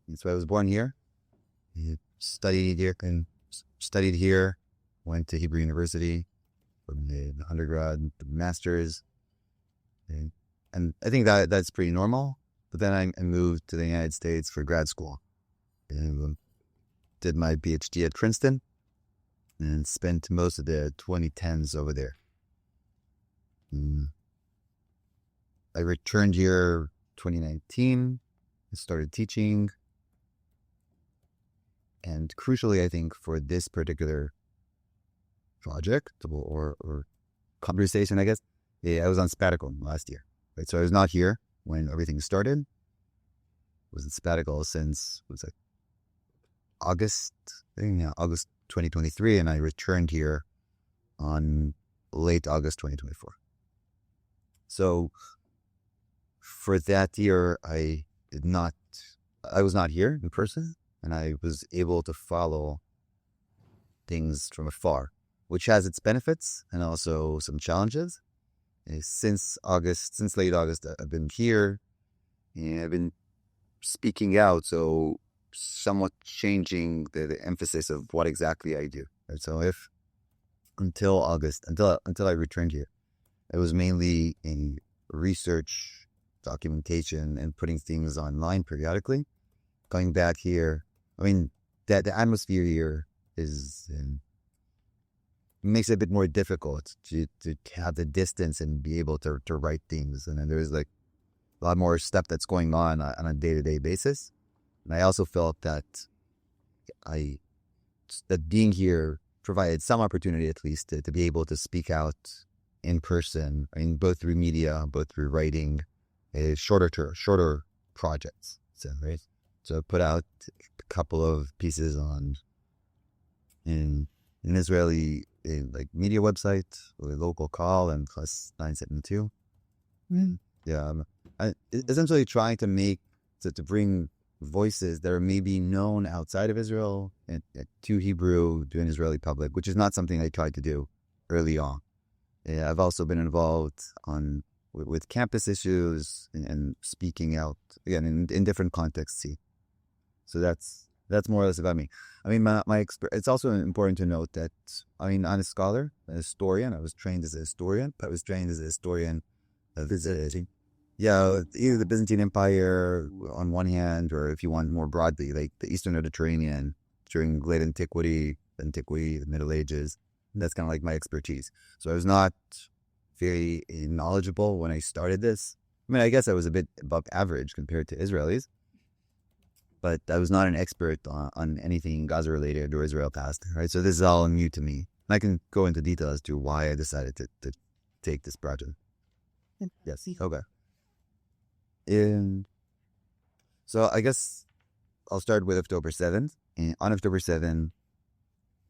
And so I was born here, studied here, went to Hebrew University from the undergrad, the master's, and I think that's pretty normal. But then I moved to the United States for grad school, and did my PhD at Princeton, and spent most of the 2010s over there. I returned here 2019, and started teaching. And crucially, I think for this particular project or conversation, I guess, I was on sabbatical last year. Right? So I was not here when everything started. I was in sabbatical since, August 2023, and I returned here on late August 2024. So for that year, I was not here in person, and I was able to follow things from afar, which has its benefits and also some challenges. Since late August, I've been here, and I've been speaking out, so somewhat changing the emphasis of what exactly I do. Right? So until I returned here, it was mainly in research, documentation, and putting things online periodically. Going back here, the atmosphere here makes it a bit more difficult to have the distance and be able to write things. And then there's a lot more stuff that's going on a day-to-day basis. And I also felt that being here provided some opportunity, at least, to be able to speak out in person, both through media, both through writing, shorter projects. So, right. So I put out a couple of pieces in an Israeli media website with a local call and plus 972. Yeah, essentially trying to bring voices that are maybe known outside of Israel and to Hebrew, to an Israeli public, which is not something I tried to do early on. Yeah, I've also been involved with campus issues and speaking out again in different contexts. So that's more or less about me. My it's also important to note that I'm a scholar, a historian. I was trained as a historian. I was trained as a historian visiting. Yeah, either the Byzantine Empire on one hand, or if you want more broadly, like the Eastern Mediterranean during late antiquity, the Middle Ages. That's kind of like my expertise. So I was not very knowledgeable when I started this. I guess I was a bit above average compared to Israelis, but I was not an expert on anything Gaza related or Israel past. Right, so this is all new to me. And I can go into detail as to why I decided to take this project. Yes. Okay. So I guess I'll start with October 7th. And on October 7th,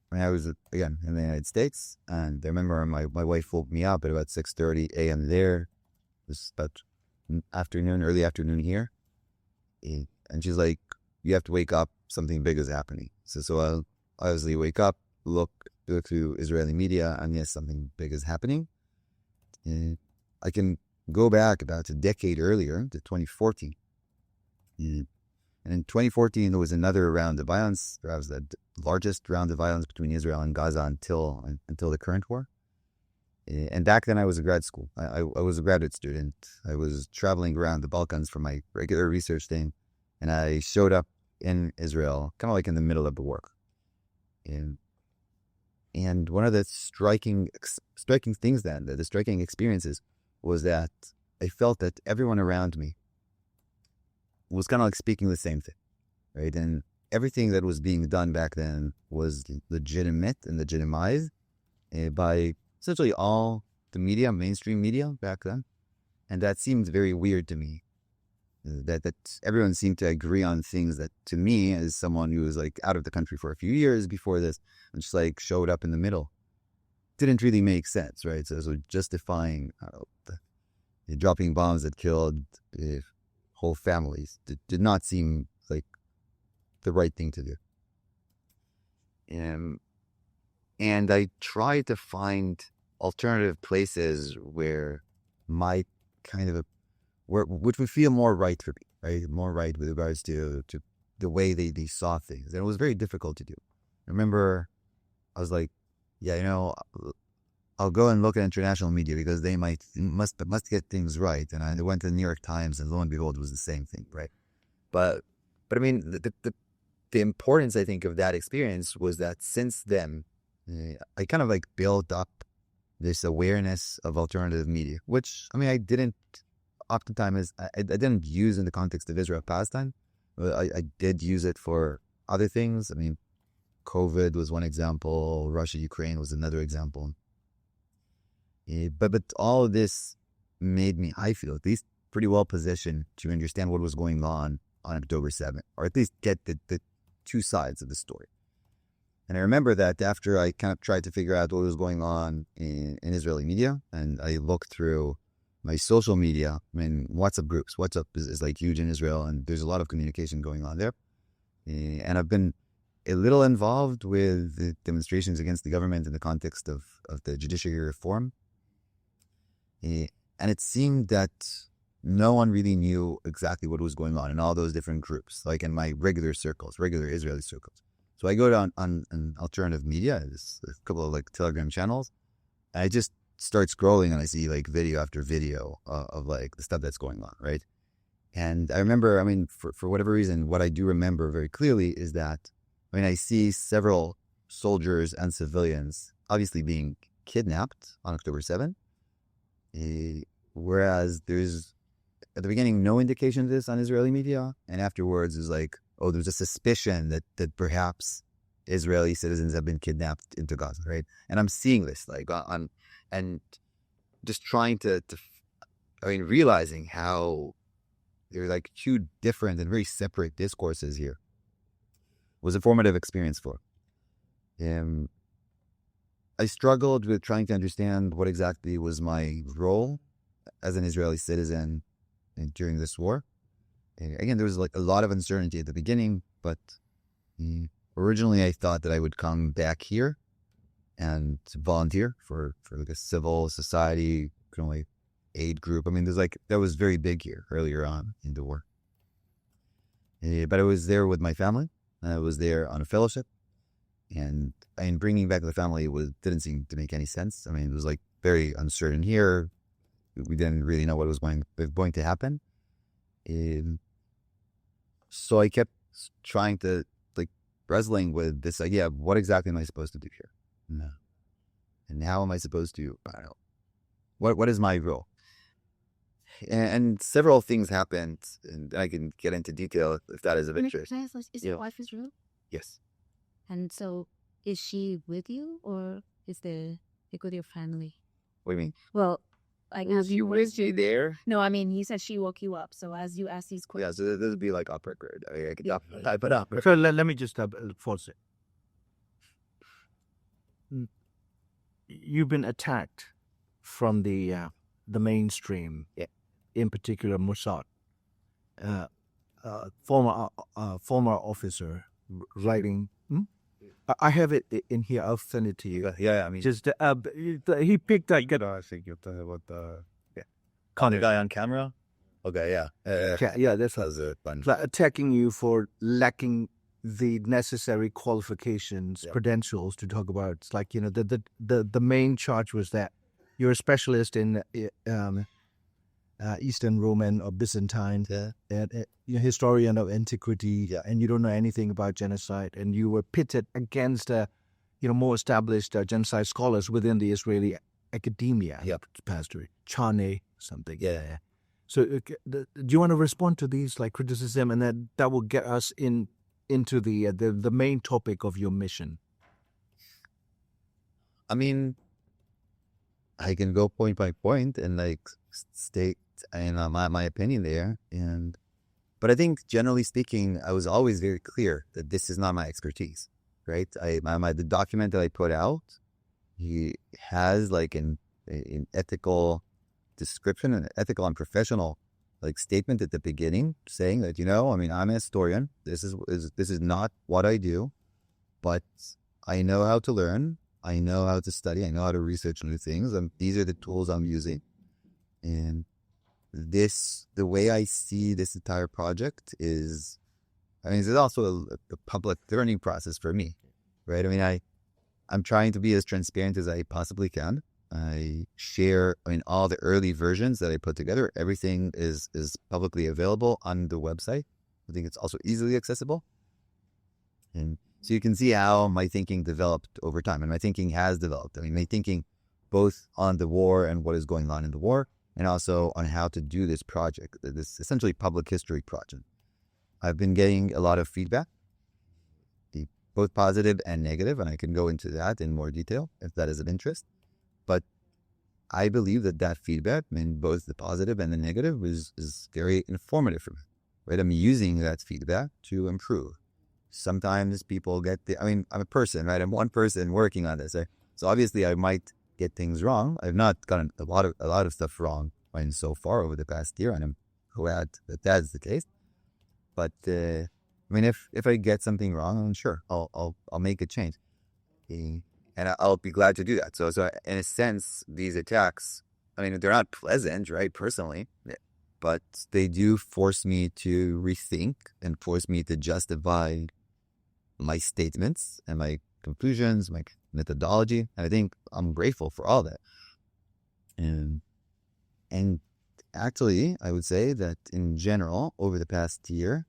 when I was, again, in the United States, and I remember my wife woke me up at about 6:30 a.m. there. It was about early afternoon here. And she's like, you have to wake up, something big is happening. So I'll obviously wake up, look through Israeli media, and yes, something big is happening. And I can go back about a decade earlier to 2014. And in 2014, there was another round of violence, perhaps the largest round of violence between Israel and Gaza until the current war. And back then I was a grad school. I was a graduate student. I was traveling around the Balkans for my regular research thing. And I showed up in Israel, kind of like in the middle of the war. And one of the striking things then, the striking experiences, was that I felt that everyone around me was kind of like speaking the same thing, right? And everything that was being done back then was legitimate and legitimized by essentially all the media, mainstream media back then. And that seemed very weird to me. That everyone seemed to agree on things that, to me, as someone who was like out of the country for a few years before this, and just like showed up in the middle, didn't really make sense, right? So justifying the dropping bombs that killed whole families did not seem like the right thing to do. And I tried to find alternative places where which would feel more right for me, right? More right with regards to the way they saw things. And it was very difficult to do. I remember I was like, yeah, you know, I'll go and look at international media because they must get things right. And I went to the New York Times, and lo and behold, it was the same thing, right? But I mean, the importance, I think, of that experience was that since then, I kind of like built up this awareness of alternative media, which, I mean, I didn't oftentimes, I didn't use in the context of Israel-Palestine, but I did use it for other things. I mean, COVID was one example, Russia-Ukraine was another example. But all of this made me, I feel, at least pretty well positioned to understand what was going on October 7th, or at least get the two sides of the story. And I remember that after I kind of tried to figure out what was going on in Israeli media, and I looked through my social media, I mean, WhatsApp groups. WhatsApp is like huge in Israel, and there's a lot of communication going on there. And I've been a little involved with the demonstrations against the government in the context of the judiciary reform. And it seemed that no one really knew exactly what was going on in all those different groups, like in my regular Israeli circles. So I go down on alternative media, there's a couple of like Telegram channels, and I just start scrolling and I see like video after video of like the stuff that's going on, right? And I remember, I mean, for whatever reason, what I do remember very clearly is that, I mean, I see several soldiers and civilians obviously being kidnapped on October 7th, whereas there's, at the beginning, no indication of this on Israeli media, and afterwards is like, oh, there's a suspicion that perhaps Israeli citizens have been kidnapped into Gaza, right? And I'm seeing this like on, and just trying to I mean, realizing how there are like two different and very separate discourses here was a formative experience for. I struggled with trying to understand what exactly was my role as an Israeli citizen during this war. Again, there was like a lot of uncertainty at the beginning, but originally I thought that I would come back here and volunteer for like a civil society kind of like aid group. I mean, there's like, that was very big here earlier on in the war. But I was there with my family. I was there on a fellowship, and bringing back the family didn't seem to make any sense. I mean, it was like very uncertain here. We didn't really know what was going to happen. So I kept trying to, like, wrestling with this idea of what exactly am I supposed to do here? No. And how am I supposed to, I don't know, what is my role? And several things happened, and I can get into detail if that is of interest. Is your wife Israel? Yes. And so is she with you, or is there like with your family? What do you mean? Well, Was she there? No, I mean, he said she woke you up. So as you ask these Yeah, questions. so this would be like off record. I could type it up. So let me just pause it. You've been attacked from the mainstream, in particular Mossad, former officer writing. I have it in here. I'll send it to you. Yeah, I mean, Just he picked up. I think you're talking about the the guy on camera. Okay, yeah, Yeah, that's that was a fun. attacking you for lacking the necessary qualifications, credentials to talk about. It's like, you know, the main charge was that you're a specialist in Eastern Roman or Byzantine, and you're a historian of antiquity, and you don't know anything about genocide, and you were pitted against more established genocide scholars within the Israeli academia. Pastor Chane something. Yeah. So do you want to respond to these like criticism, and that will get us into the main topic of your mission? I mean, I can go point by point and like state my opinion there, but I think generally speaking, I was always very clear that this is not my expertise, right? The document that I put out, he has like an ethical description, an ethical and professional like statement at the beginning saying that, I'm a historian. This is not what I do, but I know how to learn. I know how to study. I know how to research new things. And these are the tools I'm using. And the way I see this entire project is I mean, it's also a public learning process for me, right? I mean, I'm trying to be as transparent as I possibly can. I share, all the early versions that I put together. Everything is publicly available on the website. I think it's also easily accessible. And so you can see how my thinking developed over time. And my thinking has developed. I mean, my thinking both on the war and what is going on in the war, and also on how to do this project, this essentially public history project. I've been getting a lot of feedback, both positive and negative, and I can go into that in more detail if that is of interest. But I believe that feedback, both the positive and the negative, is very informative for me, right? I'm using that feedback to improve. Sometimes people get I'm a person, right? I'm one person working on this. Right? So obviously I might get things wrong. I've not gotten a lot of stuff wrong so far over the past year, and I'm glad that that's the case. But if I get something wrong, I'm sure I'll make a change, and I'll be glad to do that. So in a sense, these attacks, they're not pleasant, right? Personally, but they do force me to rethink and force me to justify my statements and my conclusions, my methodology. And I think I'm grateful for all that. And actually, I would say that in general, over the past year,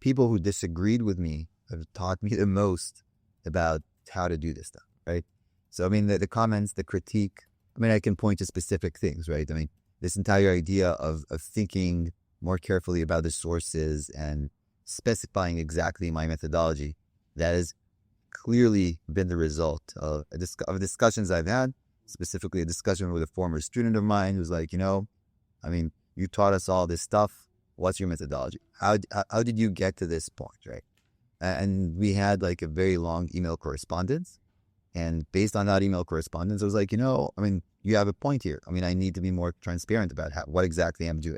people who disagreed with me have taught me the most about how to do this stuff, right? So, the comments, the critique, I can point to specific things, right? This entire idea of thinking more carefully about the sources and specifying exactly my methodology, that has clearly been the result of discussions I've had, specifically a discussion with a former student of mine who's like, you taught us all this stuff. What's your methodology? How did you get to this point, right? And we had like a very long email correspondence. And based on that email correspondence, I was like, you have a point here. I need to be more transparent about what exactly I'm doing.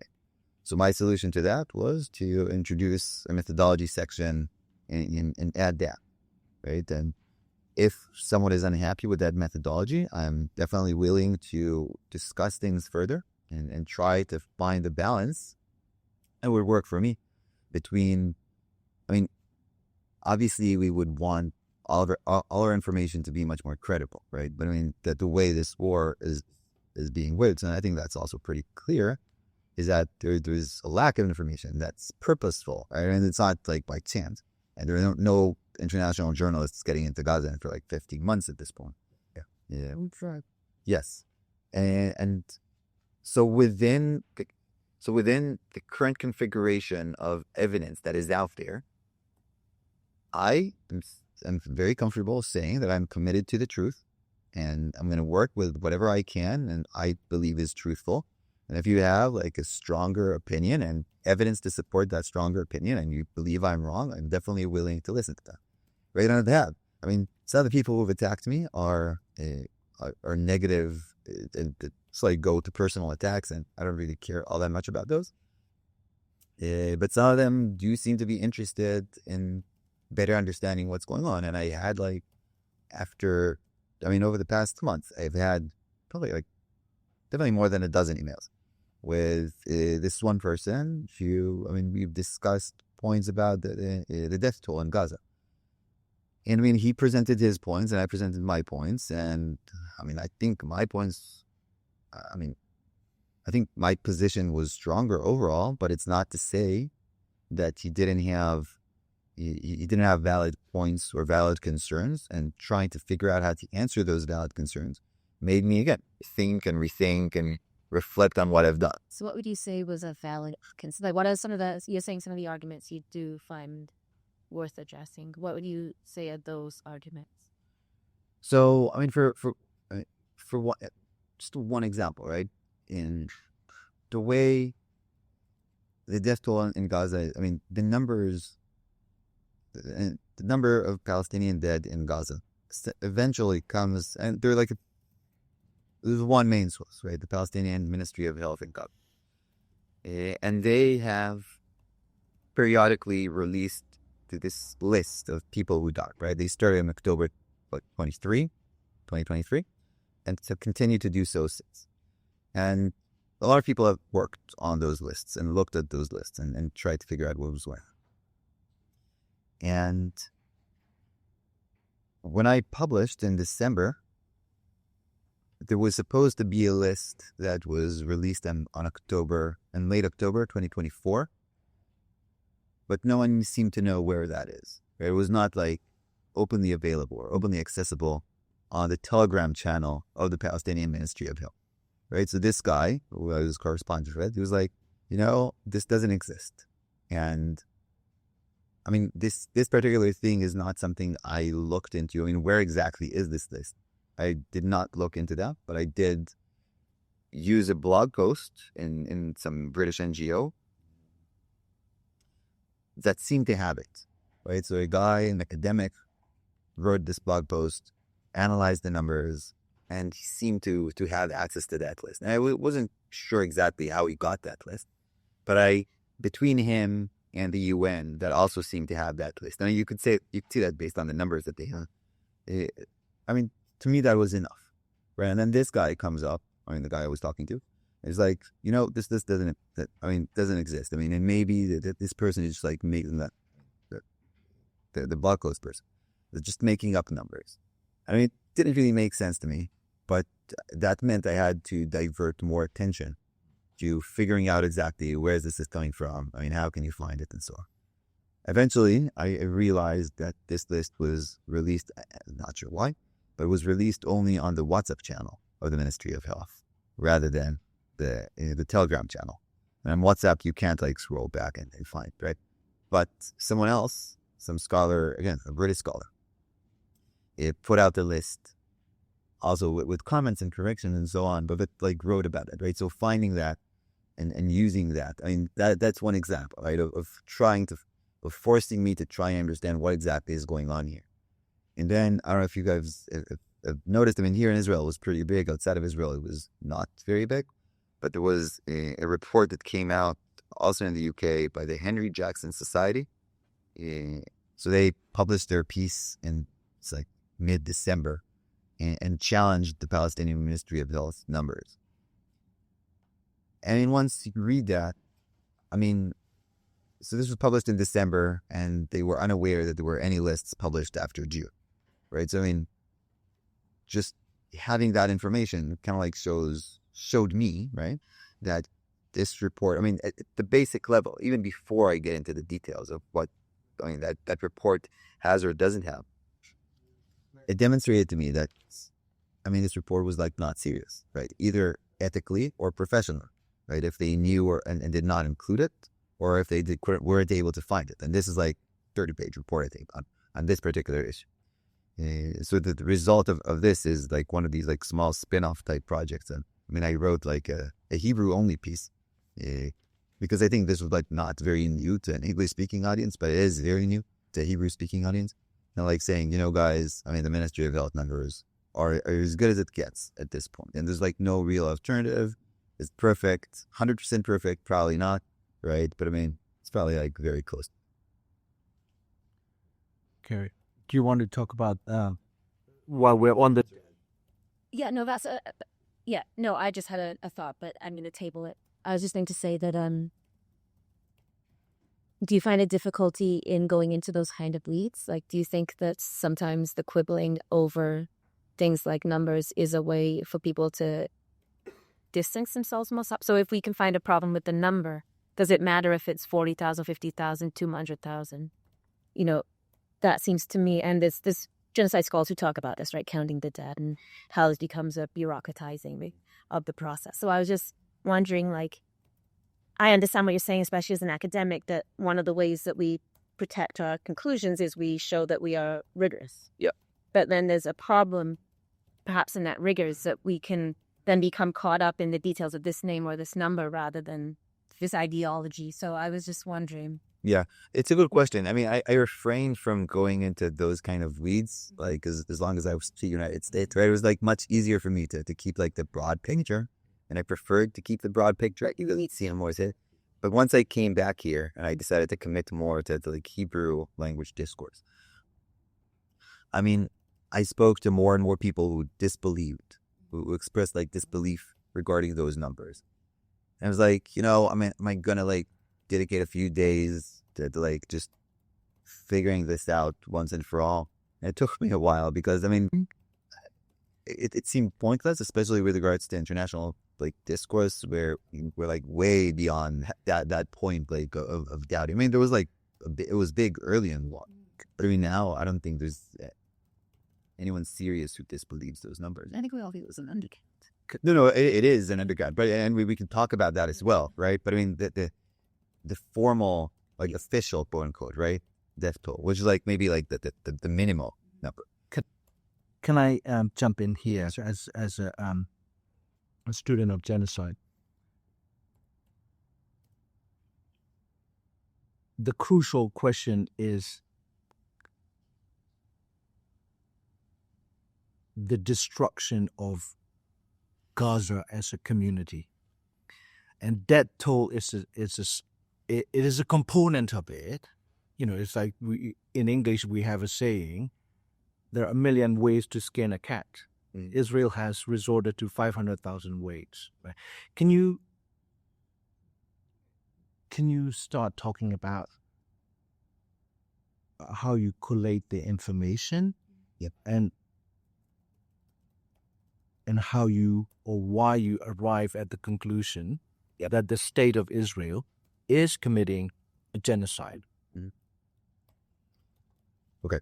So my solution to that was to introduce a methodology section and add that, right? And if someone is unhappy with that methodology, I'm definitely willing to discuss things further and try to find the balance that would work for me between, obviously we would want all our information to be much more credible, right? But that the way this war is being waged, and I think that's also pretty clear, is that there's a lack of information that's purposeful, right? And it's not like by chance. And there are no international journalists getting into Gaza for like 15 months at this point. Yeah. Right. Yes. And so within the current configuration of evidence that is out there, I am very comfortable saying that I'm committed to the truth, and I'm going to work with whatever I can and I believe is truthful. And if you have like a stronger opinion and evidence to support that stronger opinion, and you believe I'm wrong, I'm definitely willing to listen to that. Right on that. Some of the people who've attacked me are negative. It's like go to personal attacks, and I don't really care all that much about those. But some of them do seem to be interested in better understanding what's going on. And I had over the past month, I've had probably definitely more than a dozen emails with this one person who, we've discussed points about the death toll in Gaza. And he presented his points and I presented my points. And I think my points, I think my position was stronger overall, but it's not to say that he didn't have valid points or valid concerns, and trying to figure out how to answer those valid concerns made me, again, think and rethink and reflect on what I've done. So what would you say was a valid concern? What are you're saying some of the arguments you do find worth addressing. What would you say are those arguments? So, for one, just one example, right? In the way the death toll in Gaza, the number of Palestinian dead in Gaza eventually comes, and there's one main source, right? The Palestinian Ministry of Health in Gaza. And they have periodically released this list of people who died, right? They started in October 2023, and to continue to do so since. And a lot of people have worked on those lists and looked at those lists and tried to figure out what was going on. And when I published in December, there was supposed to be a list that was released on late October 2024, but no one seemed to know where that is. Right? It was not like openly available or openly accessible on the Telegram channel of the Palestinian Ministry of Health. Right? So this guy, who I was correspondent with, he was like, this doesn't exist. And I mean, this particular thing is not something I looked into. I mean, where exactly is this list? I did not look into that, but I did use a blog post in some British NGO that seemed to have it, right? So a guy, an academic, wrote this blog post, analyzed the numbers, and he seemed to have access to that list. And I wasn't sure exactly how he got that list, but between him and the UN, that also seemed to have that list. I mean, you could see that based on the numbers that they have. I mean, to me, that was enough, right? And then this guy comes up, the guy I was talking to, is like, this doesn't exist. I mean, and maybe this person is just like making the blog post person. They're just making up numbers. I mean, it didn't really make sense to me, but that meant I had to divert more attention to figuring out exactly where this is coming from. I mean, how can you find it and so on. Eventually, I realized that this list was released, not sure why, but it was released only on the WhatsApp channel of the Ministry of Health rather than the Telegram channel. And on WhatsApp, you can't like scroll back and find, right? But someone else, some scholar, again, a British scholar, it put out the list also with comments and corrections and so on, but it like wrote about it, right? So finding that and using that, I mean, that's one example, right, of forcing me to try and understand what exactly is going on here. And then, I don't know if you guys have noticed, I mean, here in Israel, it was pretty big. Outside of Israel, it was not very big. But there was a report that came out also in the UK by the Henry Jackson Society. So they published their piece in like mid-December and challenged the Palestinian Ministry of Health numbers. And once you read that, I mean, so this was published in December, and they were unaware that there were any lists published after June, right? So, I mean, just having that information kind of like showed me, right, that this report, I mean, at the basic level, even before I get into the details of what, I mean, that report has or doesn't have, it demonstrated to me that, I mean, this report was like not serious, right? Either ethically or professionally, right? If they knew and did not include it, or if they weren't able to find it. And this is like 30-page report, I think, on this particular issue. So the result of this is like one of these like small spin-off type projects. And I mean, I wrote like a Hebrew-only piece because I think this was like not very new to an English-speaking audience, but it is very new to a Hebrew-speaking audience. And like saying, guys, I mean, the Ministry of Health numbers are as good as it gets at this point. And there's like no real alternative. It's perfect, 100% perfect, probably not. Right, but I mean, it's probably like very close. Carrie, do you want to talk about while we're on the? Yeah, no, that's I just had a thought, but I'm going to table it. I was just going to say that do you find a difficulty in going into those kind of leads? Like, do you think that sometimes the quibbling over things like numbers is a way for people to distance themselves from us? So if we can find a problem with the number, does it matter if it's 40,000, 50,000, 200,000? That seems to me, and this genocide scholars who talk about this, right, counting the dead and how this becomes a bureaucratizing of the process. So I was just wondering, like, I understand what you're saying, especially as an academic, that one of the ways that we protect our conclusions is we show that we are rigorous. Yeah. But then there's a problem, perhaps in that rigor, is that we can then become caught up in the details of this name or this number rather than this ideology. So I was just wondering. Yeah, it's a good question. I mean, I refrained from going into those kind of weeds, like as long as I was in the United States, right? It was like much easier for me to keep like the broad picture, and I preferred to keep the broad picture. You really see more. But once I came back here and I decided to commit more to like Hebrew language discourse, I mean, I spoke to more and more people who disbelieved, who expressed like disbelief regarding those numbers. And I was like, am I going to like dedicate a few days to like just figuring this out once and for all. And it took me a while because, I mean, it seemed pointless, especially with regards to international like discourse, where we're like way beyond that point like of doubting. I mean, there was like it was big early in war, but I mean now I don't think there's anyone serious who disbelieves those numbers. I think we all think it was an undercount. No, it is an undercount, but and we can talk about that as well, right? But I mean the formal like official quote unquote right death toll, which is like maybe like the minimal number. Can I jump in here as a student of genocide? The crucial question is the destruction of Gaza as a community, and death toll is a component of it. You know, it's like in English we have a saying: there are a million ways to skin a cat. Israel has resorted to 500,000 ways. Right? Can you start talking about how you collate the information? Yep. And how you or why you arrive at the conclusion that the state of Israel is committing a genocide? Okay.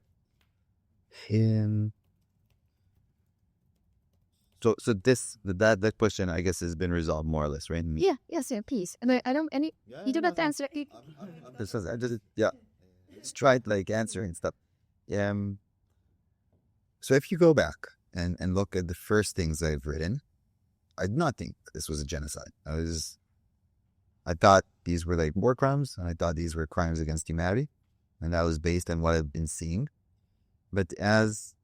So that question, I guess, has been resolved more or less, right? Yeah, yes, yeah, please. And I don't any. You don't have to answer. Let's try like answering stuff. So if you go back and look at the first things I've written, I did not think this was a genocide. I thought these were like war crimes, and I thought these were crimes against humanity, and that was based on what I've been seeing. But as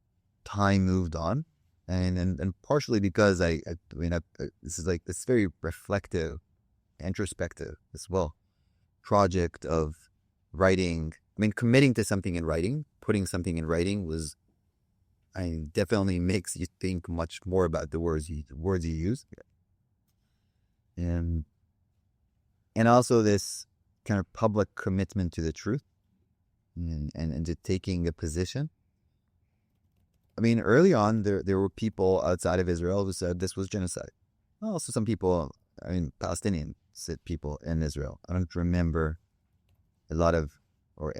time moved on, and partially because I mean this is like this very reflective, introspective as well project of writing. I mean, committing to something in writing, putting something in writing was, definitely makes you think much more about the words you use, and also this kind of public commitment to the truth, and to taking a position. I mean, early on, there were people outside of Israel who said this was genocide. Also, some people, Palestinian people in Israel. I don't remember a lot of, or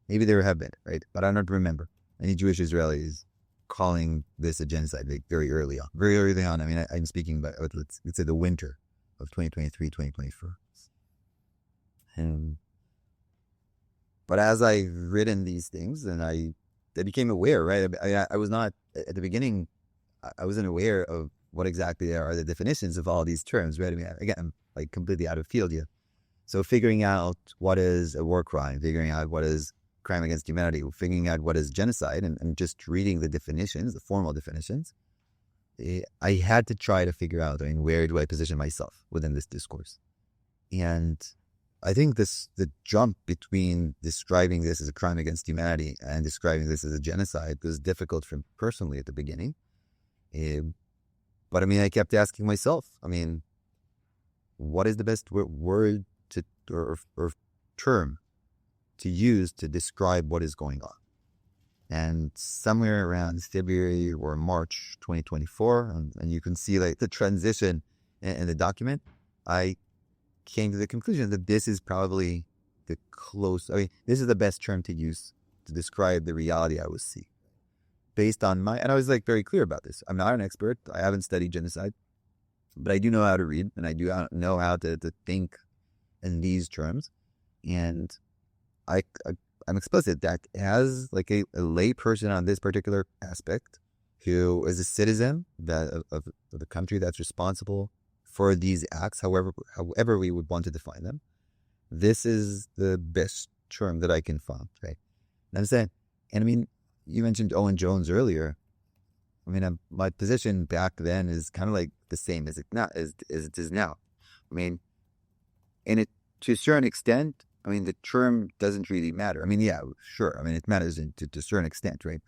maybe there have been, right? But I don't remember any Jewish Israelis calling this a genocide like very early on. Very early on. I mean, I'm speaking about, let's say the winter of 2023, 2024. But as I've written these things, and I became aware, right? I was not, at the beginning, I wasn't aware of what exactly are the definitions of all these terms, right? I mean, again, I'm like completely out of field here. So figuring out what is a war crime, figuring out what is crime against humanity, figuring out what is genocide, and just reading the definitions, the formal definitions, I had to try to figure out, where do I position myself within this discourse? And I think the jump between describing this as a crime against humanity and describing this as a genocide was difficult for me personally at the beginning. But I kept asking myself, what is the best word or term to use to describe what is going on? And somewhere around February or March 2024, and you can see like the transition in the document, I came to the conclusion that this is probably this is the best term to use to describe the reality I was seeing. Based on and I was like very clear about this. I'm not an expert. I haven't studied genocide, but I do know how to read, and I do know how to think in these terms. And I'm explicit that as like a lay person on this particular aspect, who is a citizen of the country that's responsible for these acts, however we would want to define them, this is the best term that I can find, right? And I'm saying, and you mentioned Owen Jones earlier. My position back then is kind of like the same as it is now. And to a certain extent, the term doesn't really matter. Yeah, sure. It matters to a certain extent, right?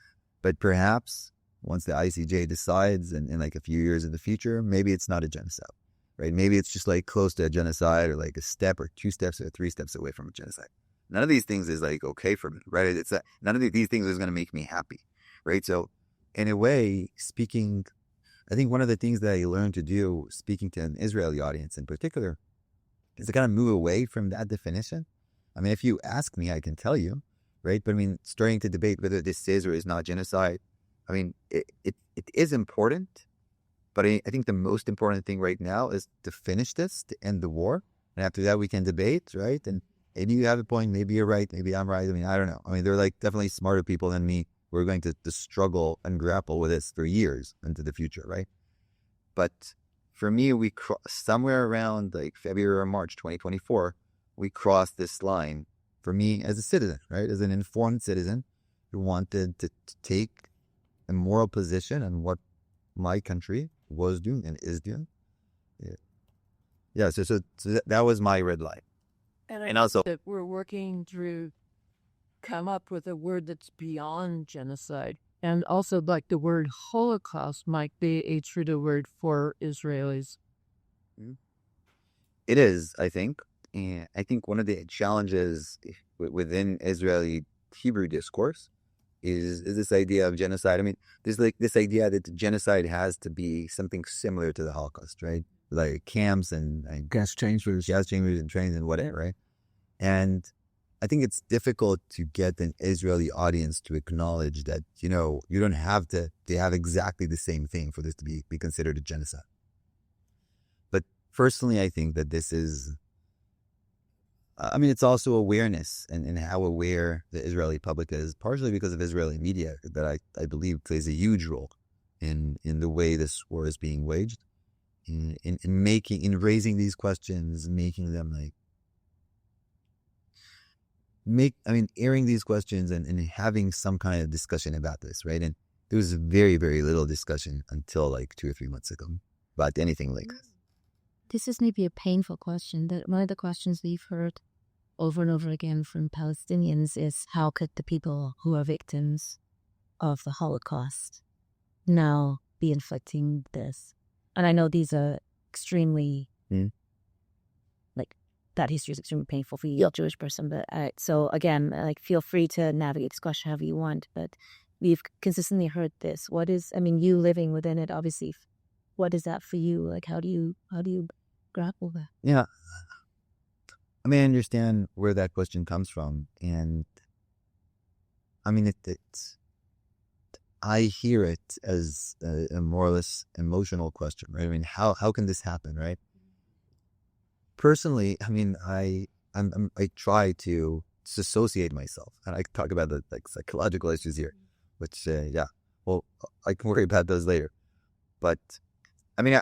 But perhaps once the ICJ decides in like a few years in the future, maybe it's not a genocide, right? Maybe it's just like close to a genocide, or like a step or two steps or three steps away from a genocide. none of these things is like okay for me, right? It's none of these things is going to make me happy, right? So in a way, speaking, I think one of the things that I learned to do, speaking to an Israeli audience in particular, is to kind of move away from that definition. I mean, if you ask me, I can tell you, right? But I mean, starting to debate whether this is or is not genocide, I mean, it is important, but I think the most important thing right now is to finish this, to end the war. And after that, we can debate, right? And maybe you have a point, maybe you're right, maybe I'm right. I mean, I don't know. I mean, they're like definitely smarter people than me. We're going to struggle and grapple with this for years into the future, right? But for me, somewhere around like February or March 2024, we crossed this line for me as a citizen, right? As an informed citizen who wanted to take a moral position on what my country was doing and is doing. Yeah, so that was my red line. And also that we're working to come up with a word that's beyond genocide. And also like the word Holocaust might be a truer word for Israelis. It is, I think. And I think one of the challenges within Israeli Hebrew discourse is this idea of genocide. I mean, there's like this idea that genocide has to be something similar to the Holocaust, right? Like camps and gas chambers and trains and whatever, right? And I think it's difficult to get an Israeli audience to acknowledge that, you know, you don't have to have exactly the same thing for this to be considered a genocide. But personally, I think that this is, I mean, it's also awareness and how aware the Israeli public is, partially because of Israeli media that I believe plays a huge role in the way this war is being waged, in raising these questions, making them airing these questions and having some kind of discussion about this, right? And there was very, very little discussion until like 2 or 3 months ago about anything like this. This is maybe a painful question. That one of the questions we've heard over and over again from Palestinians is, how could the people who are victims of the Holocaust now be inflicting this? And I know these are extremely, that history is extremely painful for you, a Jewish person. But so again, feel free to navigate this question however you want. But we've consistently heard this. What is, I mean, you living within it, obviously, what is that for you? Like, how do you grapple that? Yeah. I mean, I understand where that question comes from. And I mean, I hear it as a more or less emotional question, right? I mean, how can this happen, right? Personally, I mean, I try to dissociate myself, and I talk about the psychological issues here, which well, I can worry about those later. But I mean,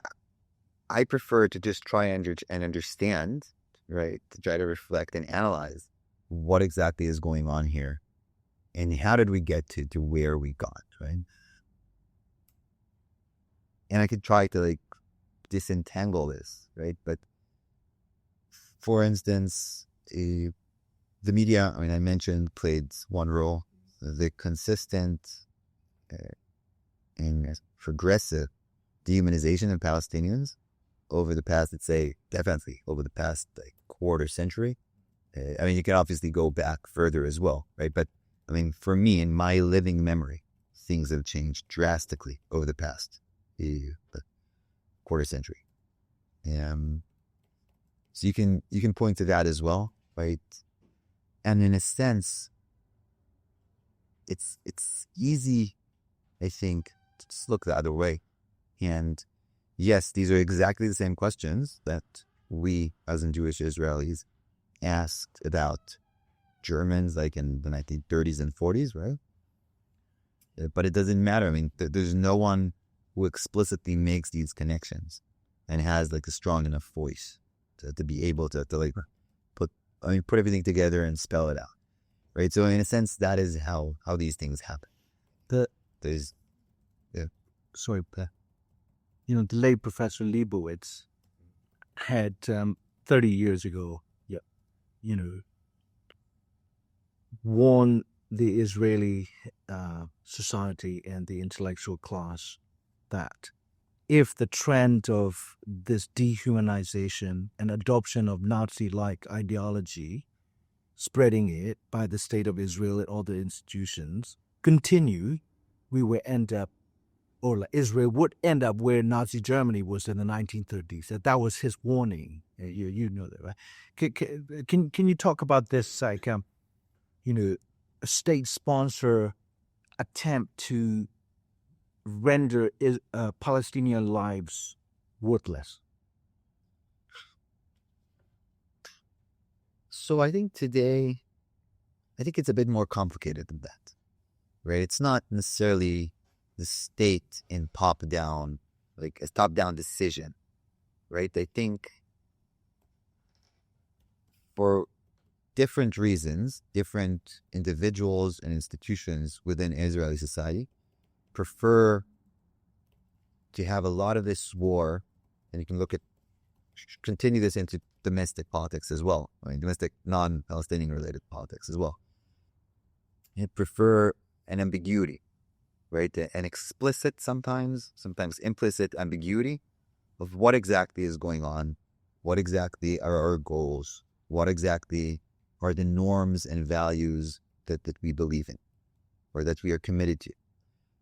I prefer to just try and understand, right? To try to reflect and analyze what exactly is going on here, and how did we get to where we got, right? And I could try to disentangle this, right? But for instance, the media, I mean, I mentioned, played one role. The consistent and progressive dehumanization of Palestinians over the past, let's say, definitely over the past quarter century. I mean, you can obviously go back further as well, right? But I mean, for me, in my living memory, things have changed drastically over the past quarter century. So you can point to that as well, right? And in a sense, it's easy, I think, to just look the other way. And yes, these are exactly the same questions that we, as in Jewish Israelis, asked about Germans in the 1930s and 40s, right? But it doesn't matter. I mean, there's no one who explicitly makes these connections and has a strong enough voice to be able to put everything together and spell it out, right? So in a sense, that is how these things happen. The late Professor Leibowitz had 30 years ago, warned the Israeli society and the intellectual class that if the trend of this dehumanization and adoption of Nazi-like ideology spreading it by the state of Israel and all the institutions continue, we will end up, or like Israel would end up where Nazi Germany was in the 1930s. That was his warning. You know that, right? Can you talk about this, like, a state-sponsor attempt to render Palestinian lives worthless? So I think today, it's a bit more complicated than that, right? It's not necessarily the state in top-down, like a top-down decision, right? I think for different reasons, different individuals and institutions within Israeli society prefer to have a lot of this war, and you can continue this into domestic politics as well. I mean, domestic non-Palestinian related politics as well. They prefer an ambiguity, right? An explicit, sometimes implicit ambiguity of what exactly is going on, what exactly are our goals, what exactly are the norms and values that we believe in or that we are committed to.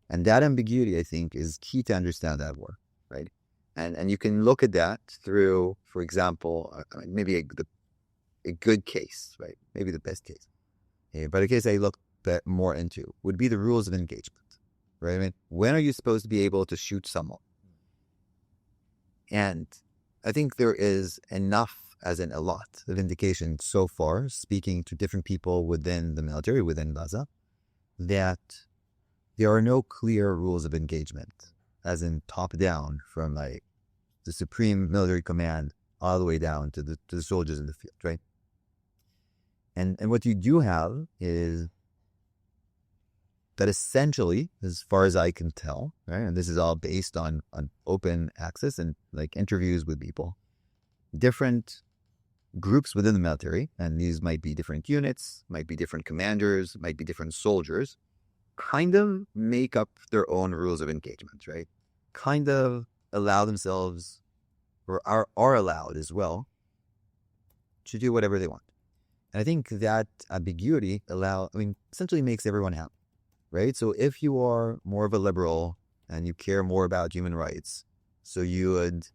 And that ambiguity, I think, is key to understand that war, right? And you can look at that through, for example, maybe a good case, right? Maybe the best case. But a case I look more into would be the rules of engagement, right? I mean, when are you supposed to be able to shoot someone? And I think there is enough, as in a lot of indication so far, speaking to different people within the military, within Gaza, that there are no clear rules of engagement, as in top down from like the supreme military command all the way down to the soldiers in the field, right? And what you do have is that essentially, as far as I can tell, right, and this is all based on open access and like interviews with people, different groups within the military, and these might be different units, might be different commanders, might be different soldiers, kind of make up their own rules of engagement, right? Kind of allow themselves, or are allowed as well, to do whatever they want. And I think that ambiguity essentially makes everyone happy, right? So if you are more of a liberal and you care more about human rights, so you would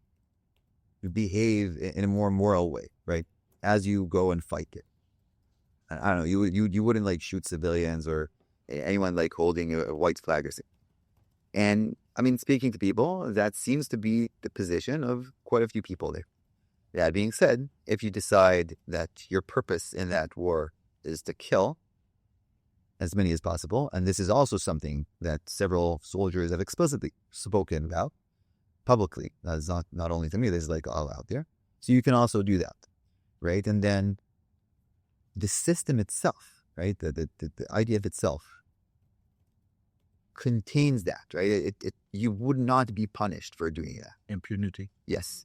behave in a more moral way, right? As you go and fight it. I don't know, you wouldn't like shoot civilians or anyone like holding a white flag or something. And I mean, speaking to people, that seems to be the position of quite a few people there. That being said, if you decide that your purpose in that war is to kill as many as possible, and this is also something that several soldiers have explicitly spoken about publicly, that's not only to me, this is like all out there. So you can also do that, right? And then the system itself, right? The idea of itself contains that, right? You would not be punished for doing that. Impunity. Yes.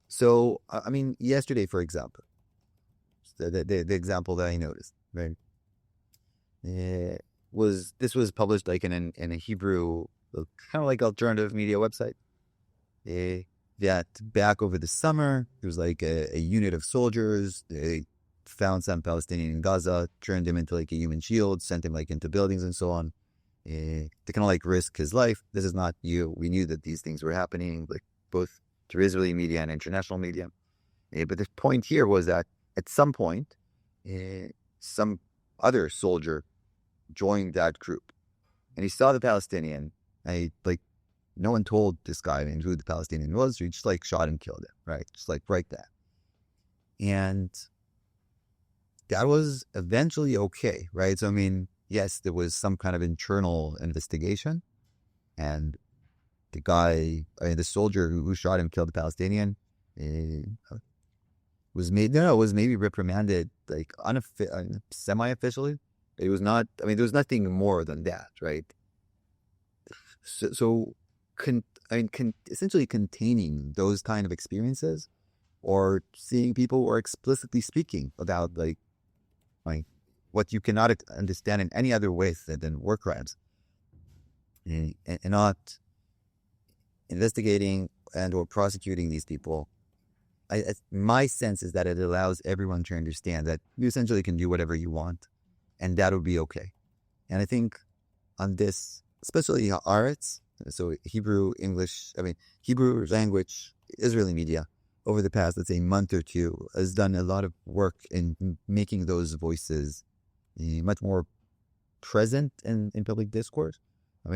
So, I mean, yesterday, for example, the example that I noticed, right? This was published like in a Hebrew, kind of like alternative media website. That back over the summer, there was like a unit of soldiers. They found some Palestinian in Gaza, turned him into like a human shield, sent him like into buildings and so on. To kind of like risk his life. This is not you. We knew that these things were happening, like both through Israeli media and international media. But the point here was that at some point, some other soldier joined that group, and he saw the Palestinian. And no one told this guy who the Palestinian was. So he just like shot and killed him, right? Just like right there. And that was eventually okay, right? So I mean, yes, there was some kind of internal investigation, and the soldier who shot him, killed the Palestinian, was maybe reprimanded, like semi-officially. It was not. I mean, there was nothing more than that, right? Essentially containing those kind of experiences, or seeing people who are explicitly speaking about like what you cannot understand in any other way than war crimes, and not investigating and or prosecuting these people my sense is that it allows everyone to understand that you essentially can do whatever you want, and that will be okay. And I think on this, especially Haaretz, so Hebrew, English, Hebrew language, Israeli media, over the past, let's say, month or two, has done a lot of work in making those voices much more present in public discourse. I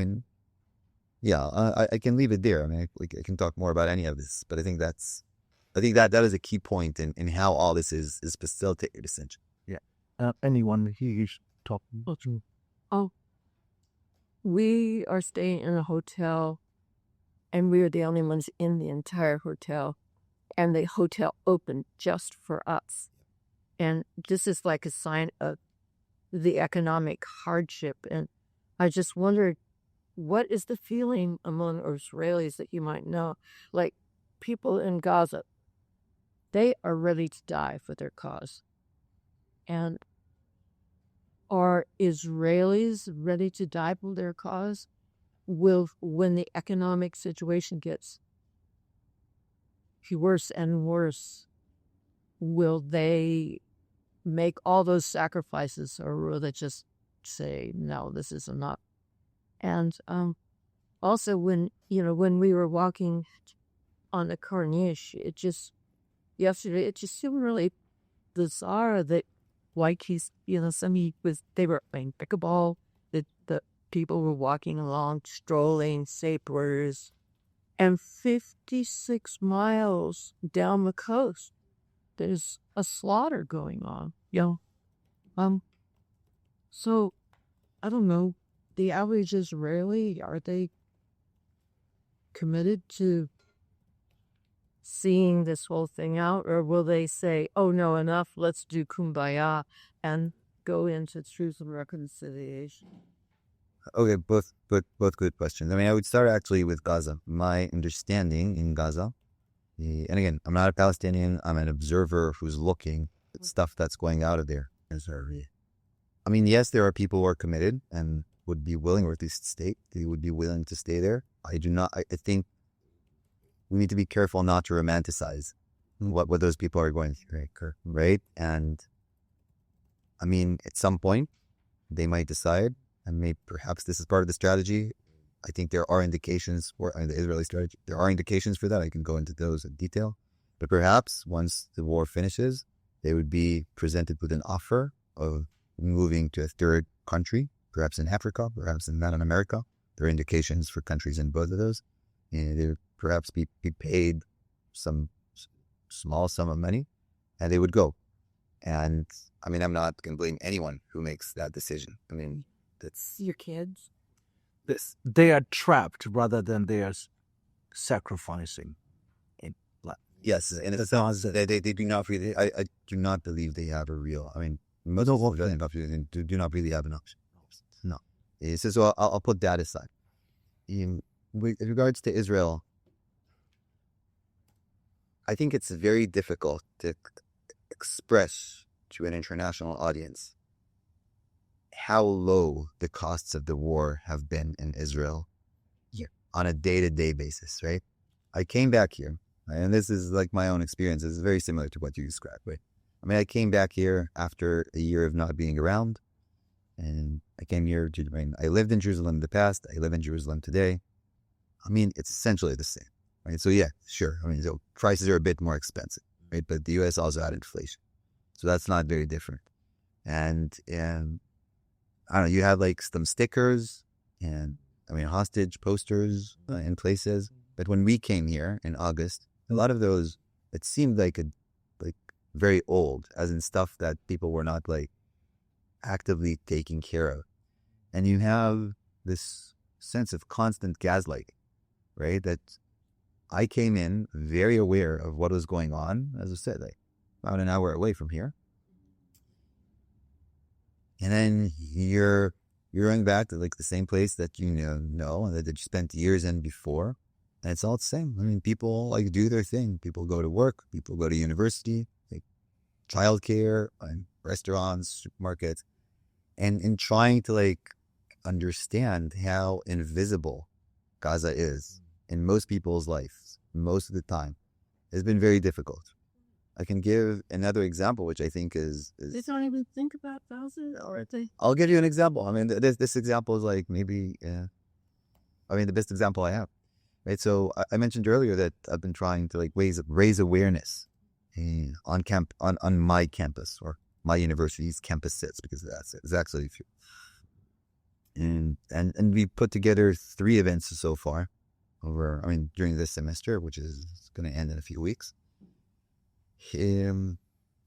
can leave it there. I can talk more about any of this, but I think that is a key point in how all this is facilitated, essentially. Yeah. Anyone here is talking? Oh, we are staying in a hotel, and we are the only ones in the entire hotel, and the hotel opened just for us. And this is like a sign of the economic hardship. And I just wondered, what is the feeling among Israelis that you might know? Like people in Gaza, they are ready to die for their cause. And are Israelis ready to die for their cause? When the economic situation gets worse and worse, will they make all those sacrifices, or will they just say, no, this is enough? And also when we were walking on the Corniche, yesterday it just seemed really bizarre that they were playing pickleball, the people were walking along, strolling, saplers, and 56 miles down the coast, there's a slaughter going on. So I don't know, the average Israeli, are they committed to seeing this whole thing out, or will they say, oh no, enough, let's do kumbaya and go into truth and reconciliation? Okay, both good questions. I would start actually with Gaza. My understanding in Gaza, and again, I'm not a Palestinian, I'm an observer who's looking at stuff that's going out of there. Yes, there are people who are committed and would be willing, or at least they would be willing to stay there. I think we need to be careful not to romanticize what those people are going through, right? And at some point, they might decide, and perhaps this is part of the strategy. I think there are indications for the Israeli strategy. There are indications for that. I can go into those in detail. But perhaps once the war finishes, they would be presented with an offer of moving to a third country, perhaps in Africa, perhaps in Latin America. There are indications for countries in both of those. And they would perhaps be paid some small sum of money, and they would go. And I'm not going to blame anyone who makes that decision. That's your kids. They are trapped rather than they are sacrificing. Yes, and it's not, they do not really. I do not believe they have a real. Most of them do not really have an option. No. So I'll put that aside. With regards to Israel, I think it's very difficult to express to an international audience how low the costs of the war have been in Israel on a day-to-day basis, right? I came back here, and this is like my own experience. It's very similar to what you described, right? I came back here after a year of not being around, and I came here I lived in Jerusalem in the past. I live in Jerusalem today. It's essentially the same, right? So yeah, sure. So prices are a bit more expensive, right? But the U.S. also had inflation, so that's not very different. And I don't know, you have like some stickers and hostage posters in places. But when we came here in August, a lot of those, it seemed like very old, as in stuff that people were not actively taking care of. And you have this sense of constant gaslighting, right? That I came in very aware of what was going on, as I said, about an hour away from here. And then you're going back to the same place that you know and that you spent years in before. And it's all the same. People do their thing. People go to work, people go to university, childcare, and restaurants, supermarkets. And in trying to understand how invisible Gaza is in most people's lives, most of the time, it's been very difficult. I can give another example, which I think is They don't even think about Gaza, or they? I'll give you an example. I mean, this example is like maybe, the best example I have, right? So I mentioned earlier that I've been trying to like raise awareness on my campus or my university's campus sits, because that's it. It's actually a few. And we put together 3 events so far during this semester, which is going to end in a few weeks. And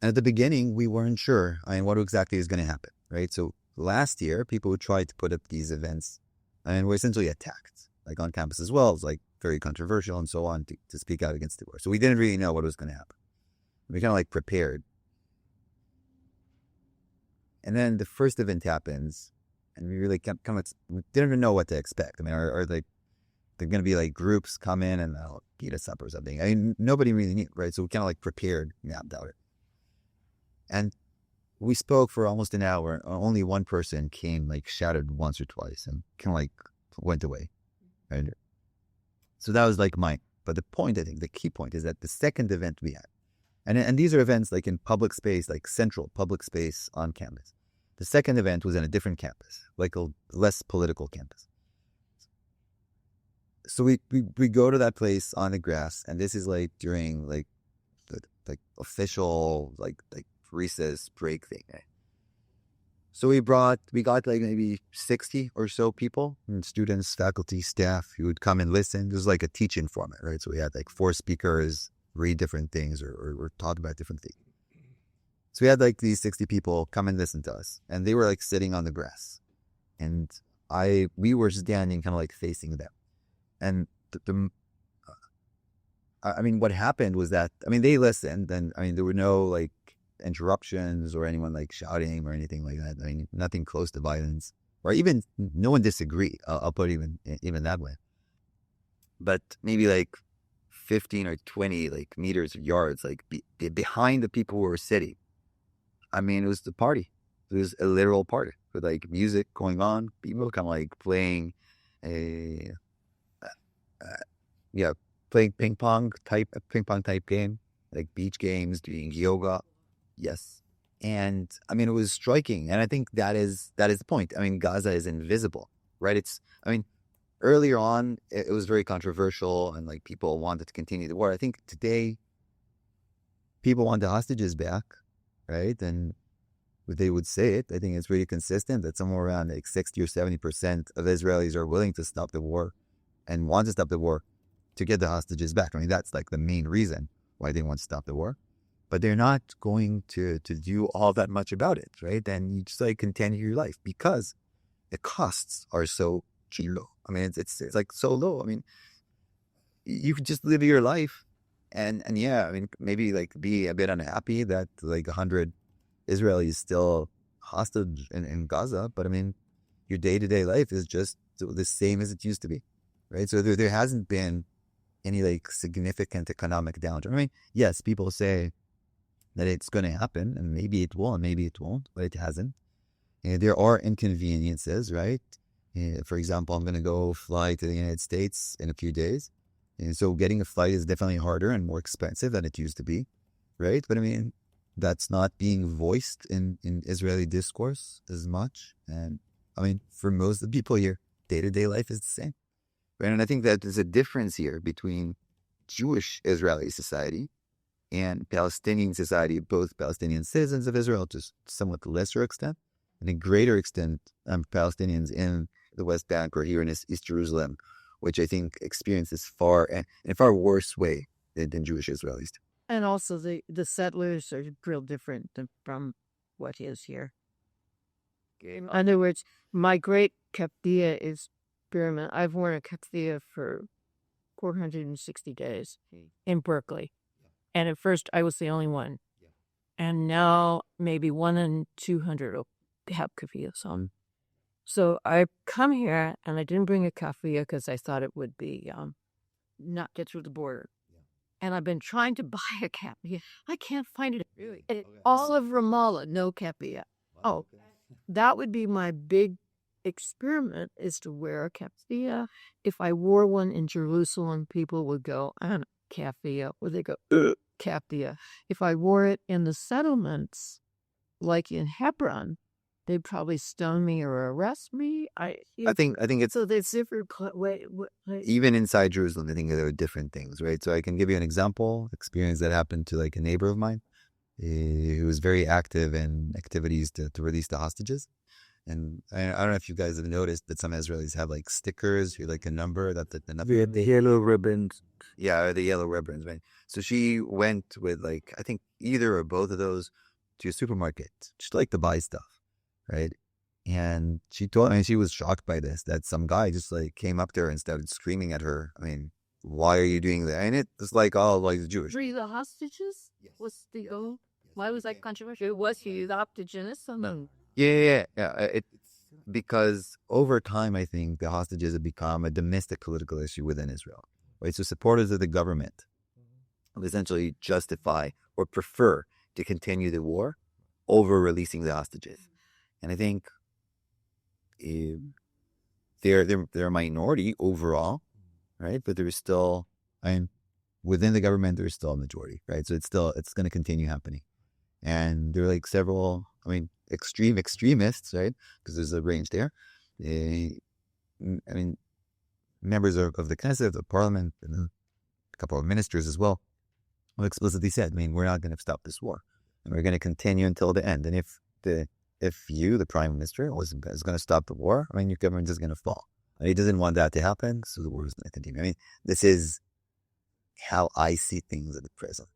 at the beginning, we weren't sure what exactly is going to happen, right? So last year, people who tried to put up these events and were essentially attacked, like on campus as well. It's like very controversial and so on to speak out against the war. So we didn't really know what was going to happen. We kind of like prepared. And then the first event happens, and we really we didn't even know what to expect. I mean, are like, they're going to be like groups come in and they'll beat us up or something. I mean, nobody really knew, right? So we kind of like prepared, mapped out it. And we spoke for almost an hour. Only one person came, like shouted once or twice and kind of like went away, right? So that was like mine. But the point, I think, the key point is that the second event we had, and these are events like in public space, like central public space on campus. The second event was in a different campus, like a less political campus. So we go to that place on the grass, and this is like during like the official like recess break thing. Right? So we got like maybe 60 or so people, students, faculty, staff, who would come and listen. This was like a teaching format, right? So we had like 4 speakers read different things or talk about different things. So we had like these 60 people come and listen to us, and they were like sitting on the grass, and we were standing kind of like facing them. And what happened was that, they listened, and there were no like interruptions or anyone like shouting or anything like that. Nothing close to violence, or even no one disagreed. I'll put it even that way. But maybe like 15 or 20 like meters or yards, like behind the people who were sitting, it was the party. It was a literal party with like music going on, people kind of like playing playing ping pong type game, like beach games, doing yoga. Yes. And it was striking. And I think that is the point. Gaza is invisible, right? Earlier on, it was very controversial, and like people wanted to continue the war. I think today, people want the hostages back, right? And they would say it. I think it's really consistent that somewhere around like 60 or 70% of Israelis are willing to stop the war and want to stop the war to get the hostages back. That's like the main reason why they want to stop the war. But they're not going to do all that much about it, right? And you just like continue your life because the costs are so low. It's like so low. You could just live your life and maybe like be a bit unhappy that like 100 Israelis still hostage in Gaza, but your day-to-day life is just the same as it used to be, right? So there hasn't been any like significant economic downturn. Yes, people say that it's going to happen, and maybe it will, and maybe it won't, but it hasn't. And there are inconveniences, right? For example, I'm going to go fly to the United States in a few days, and so getting a flight is definitely harder and more expensive than it used to be, right? But that's not being voiced in Israeli discourse as much. And for most of the people here, day-to-day life is the same, right? And I think that there's a difference here between Jewish Israeli society and Palestinian society, both Palestinian citizens of Israel to somewhat lesser extent, and a greater extent Palestinians in the West Bank or here in East Jerusalem, which I think experiences in a far worse way than Jewish Israelis do. And also the settlers are real different from what is here. In other words, my great keffiyeh experiment, I've worn a keffiyeh for 460 days in Berkeley. And at first I was the only one. And now maybe 1 in 200 will have keffiyehs on. So I come here and I didn't bring a keffiyeh because I thought it would be not get through the border. And I've been trying to buy a keffiyeh. I can't find it. Really? All of Ramallah, no keffiyeh. Wow. Oh, that would be my big experiment, is to wear a keffiyeh. If I wore one in Jerusalem, people would go, I don't know, keffiyeh. Or they go, ugh. Kathia. If I wore it in the settlements, like in Hebron, they'd probably stone me or arrest me. I think it's So there's different even inside Jerusalem. I think there are different things, right? So I can give you an example experience that happened to like a neighbor of mine who was very active in activities to release the hostages. And I don't know if you guys have noticed that some Israelis have like stickers or like a number that the number. We had the yellow ribbons. Yeah, the yellow ribbons, right? So she went with like, I think either or both of those to a supermarket, just like to buy stuff, right? And she told me she was shocked by this, that some guy just like came up to her and started screaming at her. I mean, why are you doing that? And it's like all like the Jewish. Free the hostages? Yes. What's the goal? Why was that controversial? Was he adopted genocide? No. Yeah. It's because over time, I think the hostages have become a domestic political issue within Israel, right? So supporters of the government will essentially justify or prefer to continue the war over releasing the hostages. And I think they're a minority overall, right? But there's still, within the government, there's still a majority, right? So it's going to continue happening. And there are like several, extreme extremists, right? Because there's a range there. Members of the Knesset, the parliament, and a couple of ministers as well, have explicitly said, we're not going to stop this war. And we're going to continue until the end. And if you, the prime minister, is going to stop the war, your government is going to fall. And he doesn't want that to happen, so the war is going to continue. This is how I see things at the present.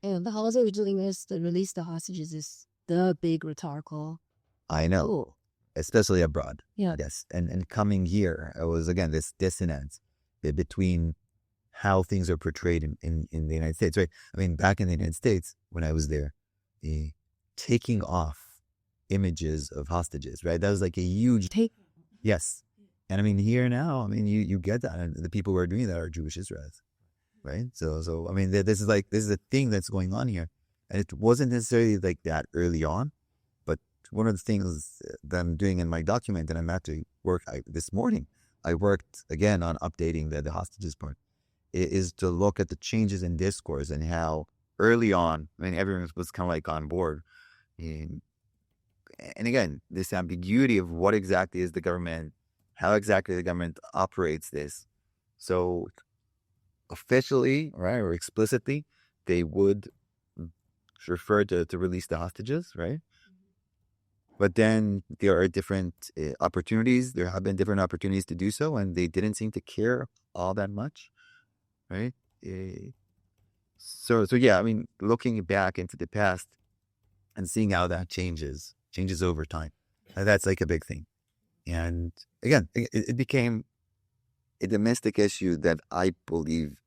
And the holiday we're doing is to release the hostages is the big rhetorical. I know, tool. Especially abroad. Yeah. Yes, and coming here, it was again this dissonance between how things are portrayed in the United States, right? Back in the United States, when I was there, taking off images of hostages, right? That was like a huge Yes. And here now, you get that. And the people who are doing that are Jewish Israelis, right? So this is a thing that's going on here. And it wasn't necessarily like that early on, but one of the things that I'm doing in my document, and I'm at to work this morning, I worked again on updating the hostages part, is to look at the changes in discourse and how early on, everyone was kind of like on board. And again, this ambiguity of what exactly is the government, how exactly the government operates this. So officially, right, or explicitly, they would refer to release the hostages, right? But then there are different opportunities. There have been different opportunities to do so, and they didn't seem to care all that much, right? So yeah, looking back into the past and seeing how that changes over time, that's like a big thing. And again, it became a domestic issue that I believe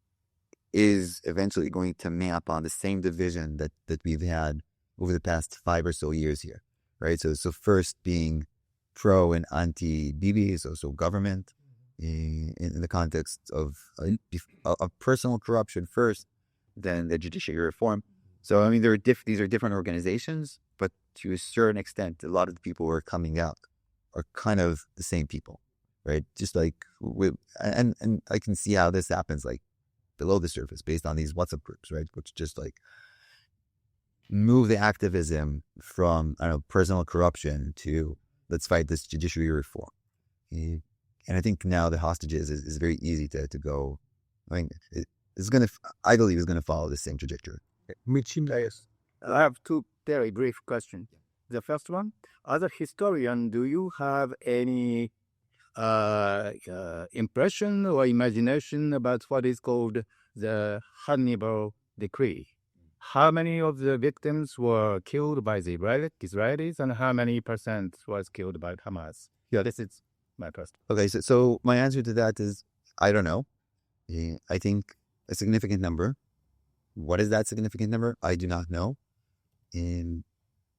is eventually going to map on the same division that we've had over the past 5 or so years here, right? So first being pro and anti-Bibi, so government, in the context of personal corruption first, then the judiciary reform. So these are different organizations, but to a certain extent, a lot of the people who are coming out are kind of the same people, right? Just like and I can see how this happens, like below the surface, based on these WhatsApp groups, right? Which just like move the activism from personal corruption to let's fight this judiciary reform. And I think now the hostages is very easy to go. I believe it's gonna follow the same trajectory. I have two very brief questions. The first one, as a historian, do you have any impression or imagination about what is called the Hannibal Decree? How many of the victims were killed by the Israelis, and how many percent was killed by Hamas? Yeah, this is my first. Okay, so my answer to that is I don't know. I think a significant number. What is that significant number? I do not know. And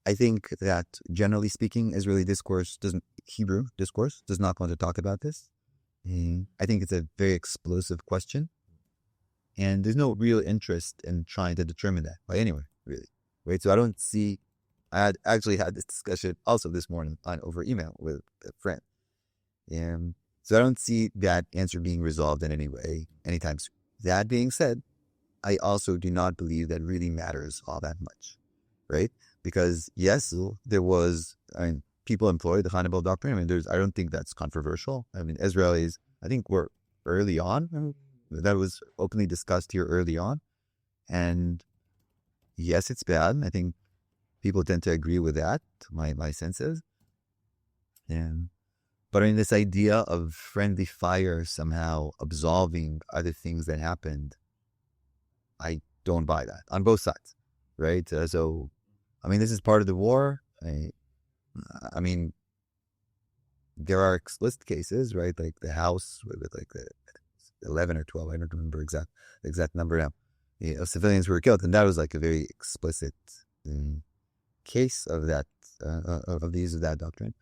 I think that generally speaking, Hebrew discourse does not want to talk about this. And I think it's a very explosive question. And there's no real interest in trying to determine that by anyone, really. Right? So I had actually had this discussion also this morning over email with a friend. And so I don't see that answer being resolved in any way anytime soon. That being said, I also do not believe that really matters all that much, right? Because yes, there was, people employed the Hannibal doctrine. I don't think that's controversial. Israelis, I think were early on. That was openly discussed here early on. And yes, it's bad. I think people tend to agree with that, my sense is. But this idea of friendly fire somehow absolving other things that happened, I don't buy that on both sides, right? This is part of the war. There are explicit cases, right? Like the house with like the 11 or 12, I don't remember the exact number now, of civilians who were killed. And that was like a very explicit case of that, of the use of that doctrine.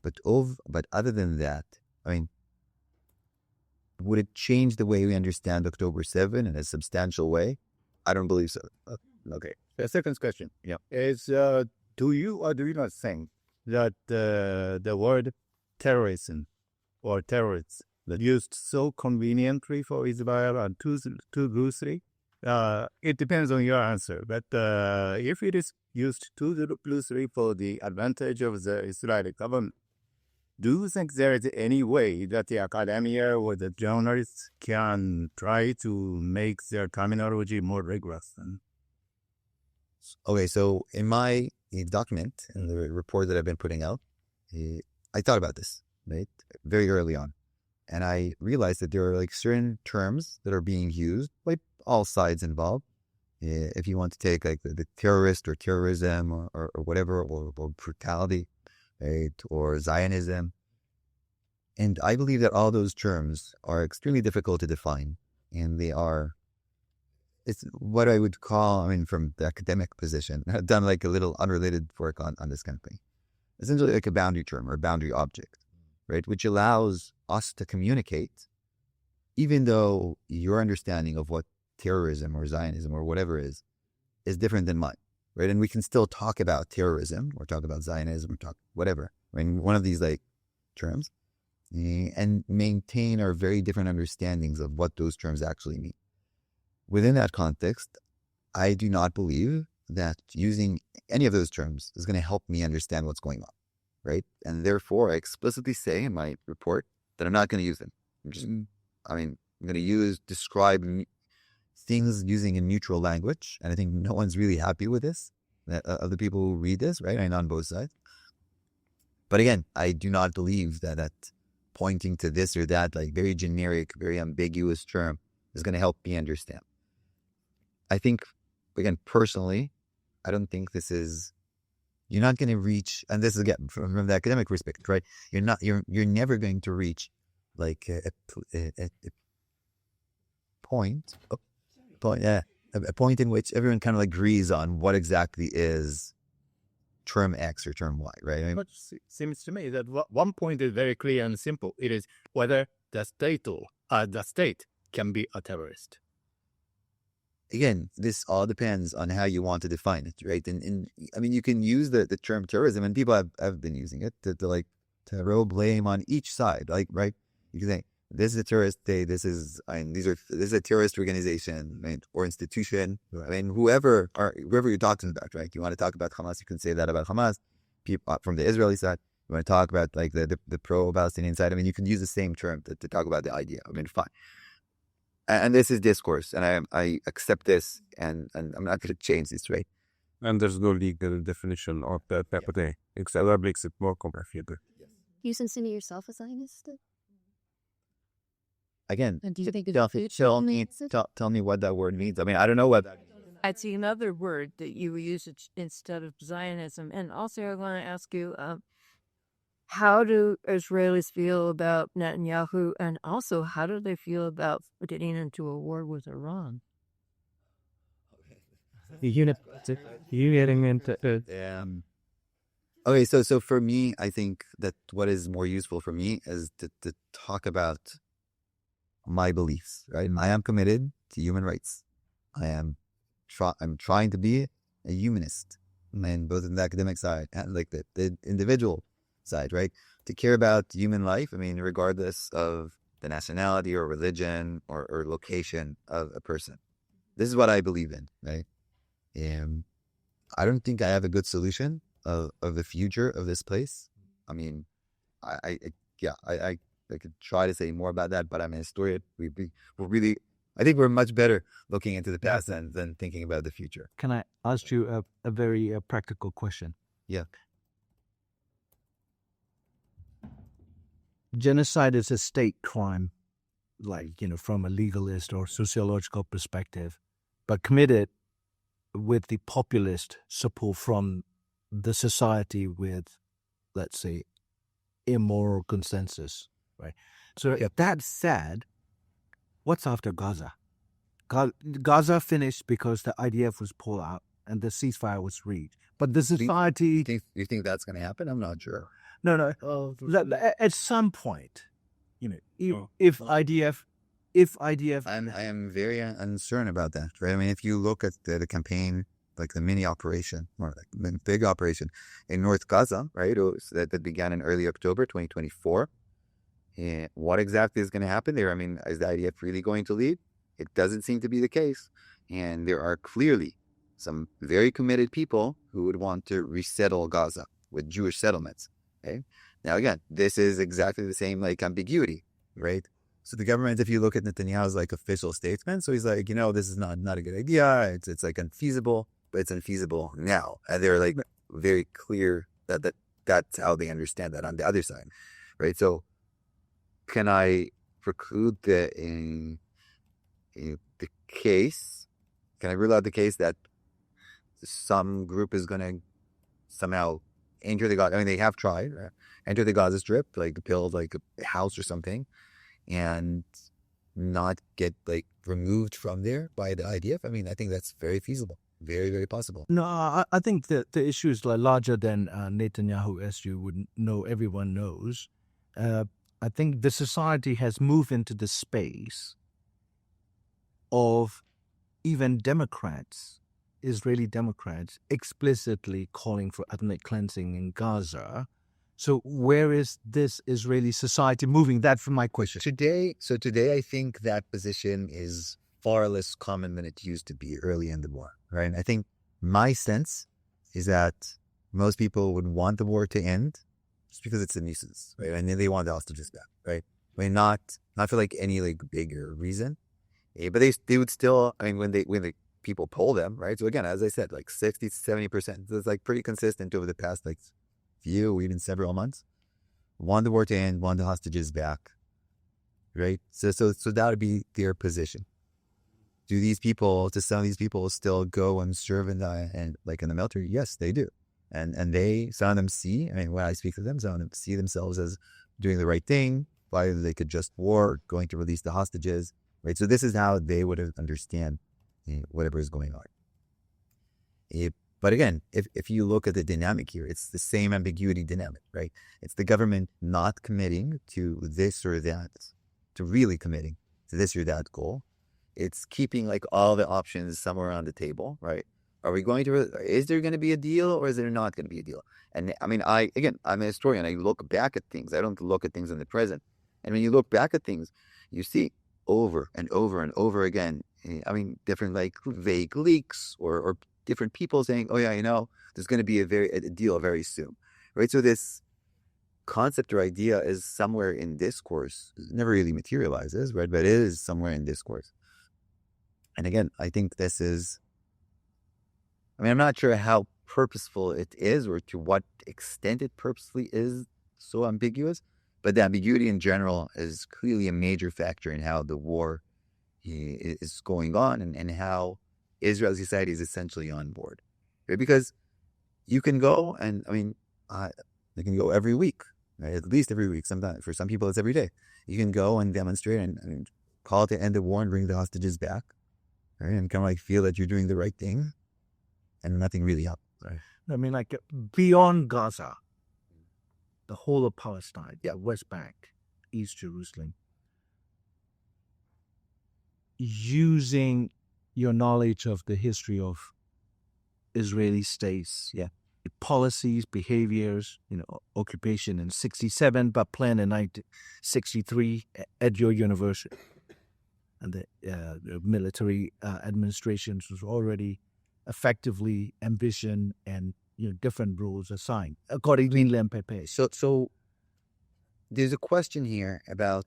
But other than that, would it change the way we understand October 7 in a substantial way? I don't believe so. Okay. The second question is, do you or do you not think that the word terrorism or terrorists that used so conveniently for Israel and too loosely, it depends on your answer. But if it is used too loosely for the advantage of the Israeli government, do you think there is any way that the academia or the journalists can try to make their terminology more rigorous? Okay, so in my document, in the report that I've been putting out, I thought about this, right, very early on. And I realized that there are like certain terms that are being used by all sides involved. If you want to take like the terrorist or terrorism or whatever, or brutality, right, or Zionism. And I believe that all those terms are extremely difficult to define. And it's what I would call, from the academic position, I've done like a little unrelated work on this kind of thing. Essentially like a boundary term or a boundary object, right? Which allows us to communicate, even though your understanding of what terrorism or Zionism or whatever is different than mine, right? And we can still talk about terrorism or talk about Zionism or talk whatever, one of these like terms, and maintain our very different understandings of what those terms actually mean. Within that context, I do not believe that using any of those terms is going to help me understand what's going on, right? And therefore, I explicitly say in my report that I'm not going to use them. I'm going to describe things using a neutral language, and I think no one's really happy with this, of the people who read this, right? On both sides. But again, I do not believe that pointing to this or that, like very generic, very ambiguous term is going to help me understand. I think, again, personally, I don't think you're not going to reach, and this is again from the academic perspective, right? You're never going to reach like a point in which everyone kind of agrees on what exactly is term X or term Y, right? But it seems to me that one point is very clear and simple. It is whether the state can be a terrorist. Again, this all depends on how you want to define it, right? And you can use the term terrorism, and people have been using it to throw blame on each side, like, right? You can say this is a terrorist state, this is a terrorist organization, right? Or institution. Right. Whoever you're talking about, right? You want to talk about Hamas, you can say that about Hamas. People from the Israeli side, you want to talk about like the pro-Palestinian side. You can use the same term to talk about the idea. Fine. And this is discourse, and I accept this, and I'm not going to change this, right? And there's no legal definition of that type of thing. That makes it more complicated. You consider yourself a Zionist? Again, And do you think tell me what that word means. I don't know what that means. I'd see another word that you would use instead of Zionism. And also I want to ask you, how do Israelis feel about Netanyahu, and also how do they feel about getting into a war with Iran? Okay, so for me, I think that what is more useful for me is to talk about my beliefs, right? I am committed to human rights. I'm trying to be a humanist, and both in the academic side and like the individual side, right? To care about human life, regardless of the nationality or religion or location of a person, this is what I believe in, right? And I don't think I have a good solution of the future of this place. I mean, I could try to say more about that, but I'm a historian. We're really, I think we're much better looking into the past than thinking about the future. Can I ask you a very practical question? Yeah. Genocide is a state crime, like, from a legalist or sociological perspective, but committed with the populist support from the society with, let's say, immoral consensus, right? So if that said, what's after Gaza? Gaza finished because the IDF was pulled out and the ceasefire was reached. But the society... You think that's going to happen? I'm not sure. No. At some point, if IDF... I am very uncertain about that, right? I mean, if you look at the campaign, like the mini operation, or like the big operation in North Gaza, right? That began in early October 2024. And what exactly is going to happen there? I mean, is the IDF really going to lead? It doesn't seem to be the case. And there are clearly some very committed people who would want to resettle Gaza with Jewish settlements. Okay. Now, again, this is exactly the same like ambiguity, right? So the government, if you look at Netanyahu's like official statement, so he's like, this is not a good idea. It's like unfeasible, but it's unfeasible now. And they're like very clear that that's how they understand that on the other side, right? So can I preclude the case? Can I rule out the case that some group is going to somehow enter the Gaza? I mean, they have tried, right? Enter the Gaza Strip, like build like a house or something, and not get like removed from there by the IDF. I mean, I think that's very feasible, very, very possible. No, I think that the issue is larger than Netanyahu, as you would know, everyone knows. I think the society has moved into the space of even Democrats, Israeli Democrats, explicitly calling for ethnic cleansing in Gaza. So where is this Israeli society moving? That's my question. Today, I think that position is far less common than it used to be early in the war, right? And I think my sense is that most people would want the war to end just because it's a nuisance, right? And then they want the hostages back, right? I mean, not for like any like bigger reason, but they would still. I mean, when the people poll them, right? So again, as I said, like 60 to 70%. So it's like pretty consistent over the past like few, even several months. Want the war to end, want the hostages back, right? So that would be their position. Do some of these people still go and serve in the military? Yes, they do. And some of them see, I mean, when I speak to them, some of them see themselves as doing the right thing, whether they could just war, going to release the hostages, right? So this is how they would understand whatever is going on. But again, if you look at the dynamic here, it's the same ambiguity dynamic, right? It's the government not committing to this or that, to really committing to this or that goal. It's keeping like all the options somewhere on the table, right? Is there going to be a deal or is there not going to be a deal? And I mean, I'm a historian. I look back at things. I don't look at things in the present. And when you look back at things, you see over and over and over again, I mean, different like vague leaks or different people saying, oh yeah, there's going to be a deal very soon, right? So this concept or idea is somewhere in discourse. It never really materializes, right? But it is somewhere in discourse. And again, I think I'm not sure how purposeful it is or to what extent it purposely is so ambiguous, but the ambiguity in general is clearly a major factor in how the war is going on and how Israeli society is essentially on board, right? Because you can go and, they can go every week, right? At least every week. Sometimes for some people, it's every day. You can go and demonstrate and call it the end of war and bring the hostages back, right? And kind of like feel that you're doing the right thing and nothing really happens, right? I mean, like beyond Gaza, the whole of Palestine, West Bank, East Jerusalem, using your knowledge of the history of Israeli states, policies, behaviors, occupation in 1967, but plan in 1963 at your university. and the military administrations was already effectively ambition and different rules assigned according to Lempepe. So there's a question here about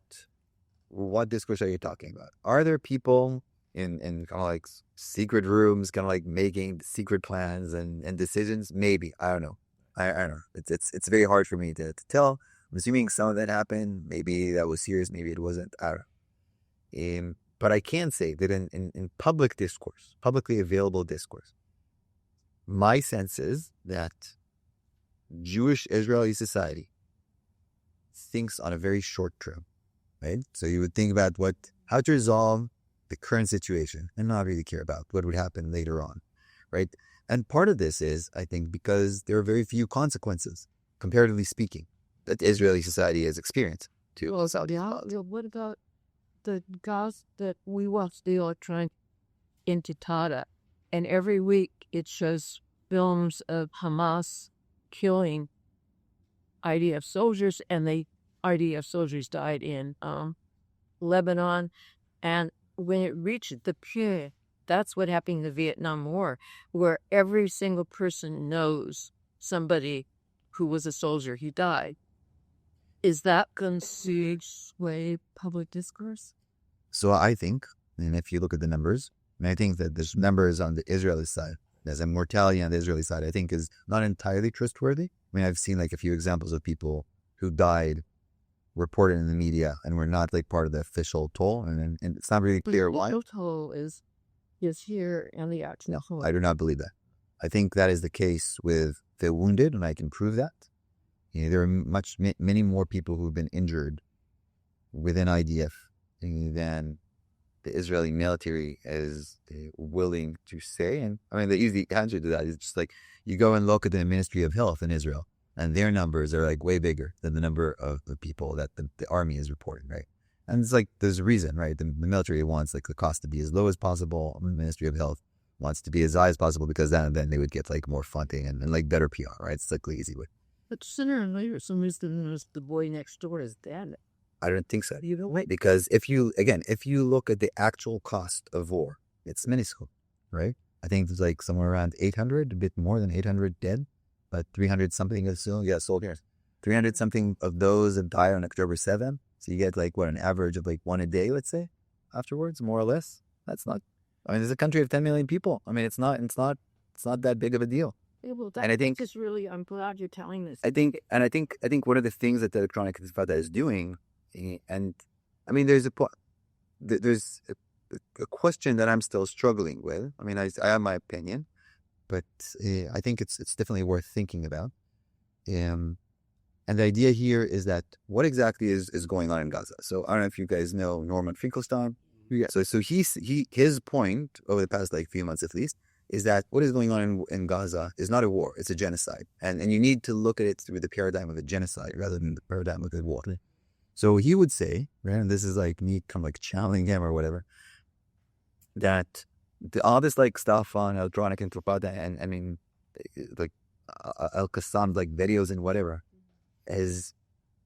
what discourse are you talking about? Are there people in kind of like secret rooms, kind of like making secret plans and decisions? Maybe, I don't know. I don't know. It's very hard for me to tell. I'm assuming some of that happened. Maybe that was serious. Maybe it wasn't. I don't know. But I can say that in public discourse, publicly available discourse, my sense is that Jewish Israeli society thinks on a very short term, right? So you would think about how to resolve the current situation and not really care about what would happen later on, right? And part of this is, I think, because there are very few consequences, comparatively speaking, that Israeli society has experienced. Well, what about the Gaza that we watch the electronic intifada, and every week it shows films of Hamas killing IDF soldiers, and the IDF soldiers died in Lebanon, and when it reached the Pier, that's what happened in the Vietnam War, where every single person knows somebody who was a soldier who died. Is that going to sway public discourse? So I think, and if you look at the numbers, and I think that there's numbers on the Israeli side, there's a mortality on the Israeli side, I think is not entirely trustworthy. I mean, I've seen like a few examples of people who died reported in the media and were not like part of the official toll, and it's not really clear why. The official toll is here and the actual toll. I do not believe that. I think that is the case with the wounded, and I can prove that. There are many more people who've been injured within IDF than the Israeli military is willing to say. And I mean, the easy answer to that is just like you go and look at the Ministry of Health in Israel, and their numbers are like way bigger than the number of the people that the army is reporting, right? And it's like there's a reason, right? The military wants like the cost to be as low as possible. The Ministry of Health wants to be as high as possible because then they would get like more funding and like better PR, right? It's like the easy way. But sooner or later, somebody's going to notice the boy next door is dead. I don't think so. You don't wait, because if you look at the actual cost of war, it's minuscule, right? I think there's like somewhere around 800, a bit more than 800 dead, but 300 something of soldiers. 300 something of those have died on October 7th. So you get like an average of like one a day, let's say, afterwards, more or less. That's not. I mean, there's a country of 10 million people. I mean, it's not that big of a deal. Yeah, well, and I think just really, I'm glad you're telling this. I think one of the things that the electronic intifada is doing, and I mean, there's a question that I'm still struggling with. I mean, I have my opinion, but I think it's definitely worth thinking about. And the idea here is that what exactly is going on in Gaza. So I don't know if you guys know Norman Finkelstein. Yeah. So his point over the past like few months at least is that what is going on in Gaza is not a war, it's a genocide. And you need to look at it through the paradigm of a genocide rather than the paradigm of a war. So he would say, right, and this is like me kind of like challenging him or whatever, that all this like stuff on electronic intifada and I mean like Al-Qassam like videos and whatever is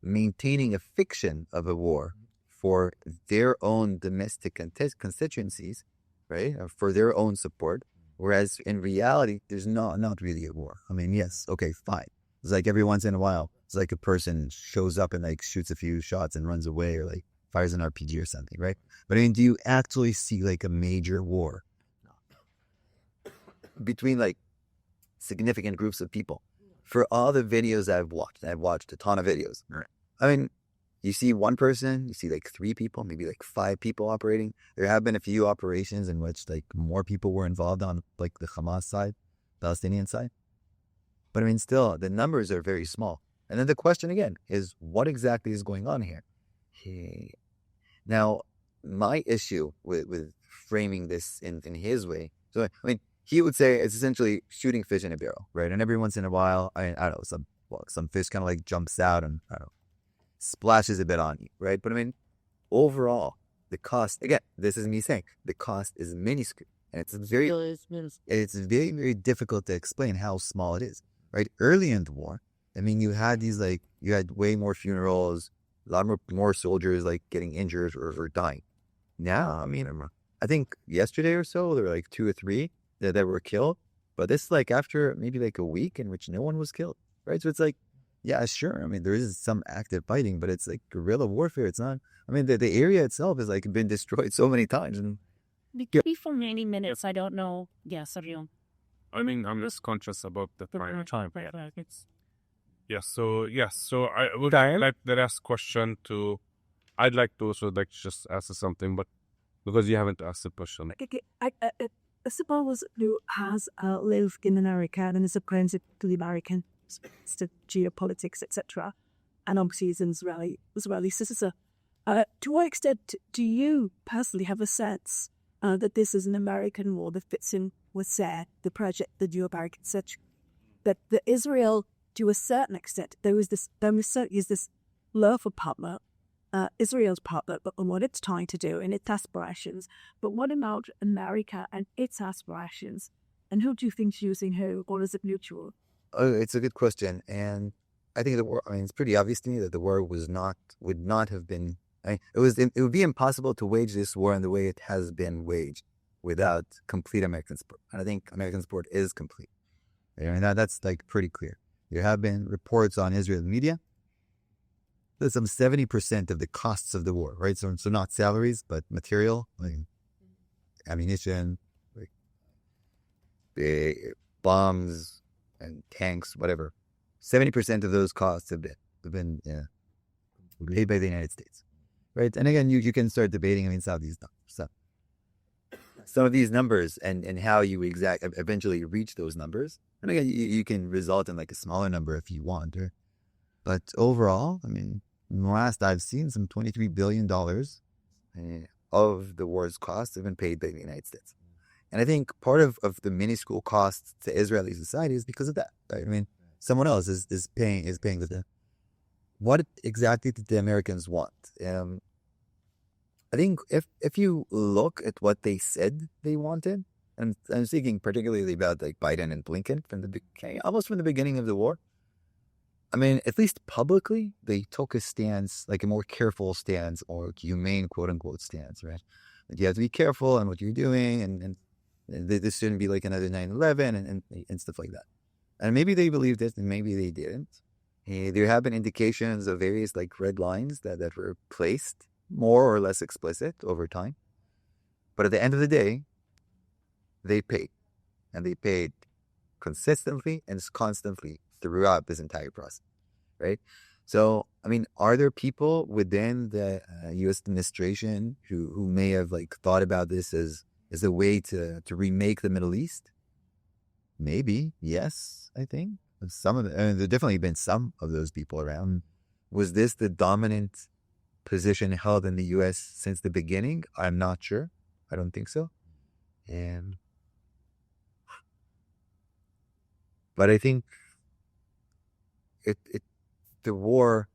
maintaining a fiction of a war for their own domestic constituencies, right, or for their own support. Whereas in reality, there's not really a war. I mean, yes, okay, fine. It's like every once in a while, it's like a person shows up and like shoots a few shots and runs away or like fires an RPG or something, right? But I mean, do you actually see like a major war between like significant groups of people? For all the videos I've watched a ton of videos. Right. I mean, you see one person, you see like 3 people, maybe like 5 people operating. There have been a few operations in which like more people were involved on like the Hamas side, Palestinian side. But I mean, still, the numbers are very small. And then the question again is, what exactly is going on here? Now, my issue with framing this in his way, so I mean, he would say it's essentially shooting fish in a barrel, right? And every once in a while, I don't know, some fish kind of like jumps out and I don't know, splashes a bit on you, right? But I mean, overall, the cost, again, this is me saying, the cost is minuscule. And it's very, very difficult to explain how small it is, right? Early in the war, I mean, you had way more funerals, a lot more soldiers like getting injured or dying. now, I mean, I think yesterday or so, there were like 2 or 3 that were killed. But this like after maybe like a week in which no one was killed, right? So it's like, yeah, sure. I mean, there is some active fighting, but it's like guerrilla warfare. It's not. I mean, the area itself has like been destroyed so many times. And Maybe for many minutes, I don't know. Yes, Ariel. I mean, I'm just conscious about the time. It's So I would like the last question to. I'd like to also like just ask something, but because you haven't asked the question. I suppose who has lived in America and is acquainted to the American geopolitics, etc., and obviously is an Israeli citizen. To what extent do you personally have a sense that this is an American war that fits in with the project, the Judeo-American, etc.? That the Israel, to a certain extent, there certainly is this love for partner. Israel's partner, but what it's trying to do and its aspirations. But what about America and its aspirations? And who do you think's using who, or is it mutual? Oh, it's a good question, and I think the war. I mean, it's pretty obvious to me that the war would not have been. It would be impossible to wage this war in the way it has been waged without complete American support. And I think American support is complete. And that's like pretty clear. There have been reports on Israel media that some 70% of the costs of the war, right? So not salaries, but material, like ammunition, like bombs and tanks, whatever. 70% of those costs have been paid by the United States, right? And again, you can start debating. I mean, some of these numbers and how you eventually reach those numbers. And again, you can result in like a smaller number if you want, but overall, I mean, last I've seen, some $23 billion of the war's costs have been paid by the United States. And I think part of the minuscule costs to Israeli society is because of that. Right? I mean, someone else is paying the. What exactly did the Americans want? I think if you look at what they said they wanted, and I'm speaking particularly about like Biden and Blinken almost from the beginning of the war. I mean, at least publicly, they took a stance, like a more careful stance or humane, quote unquote, stance, right? Like you have to be careful on what you're doing, and this shouldn't be like another 9/11 and stuff like that. And maybe they believed it, and maybe they didn't. There have been indications of various like red lines that were placed, more or less explicit over time. But at the end of the day, they paid, and they paid consistently and constantly throughout this entire process, right? So, I mean, are there people within the U.S. administration who may have like thought about this as a way to remake the Middle East? Maybe, yes, I think. There definitely been some of those people around. Was this the dominant position held in the U.S. since the beginning? I'm not sure. I don't think so. But I think the war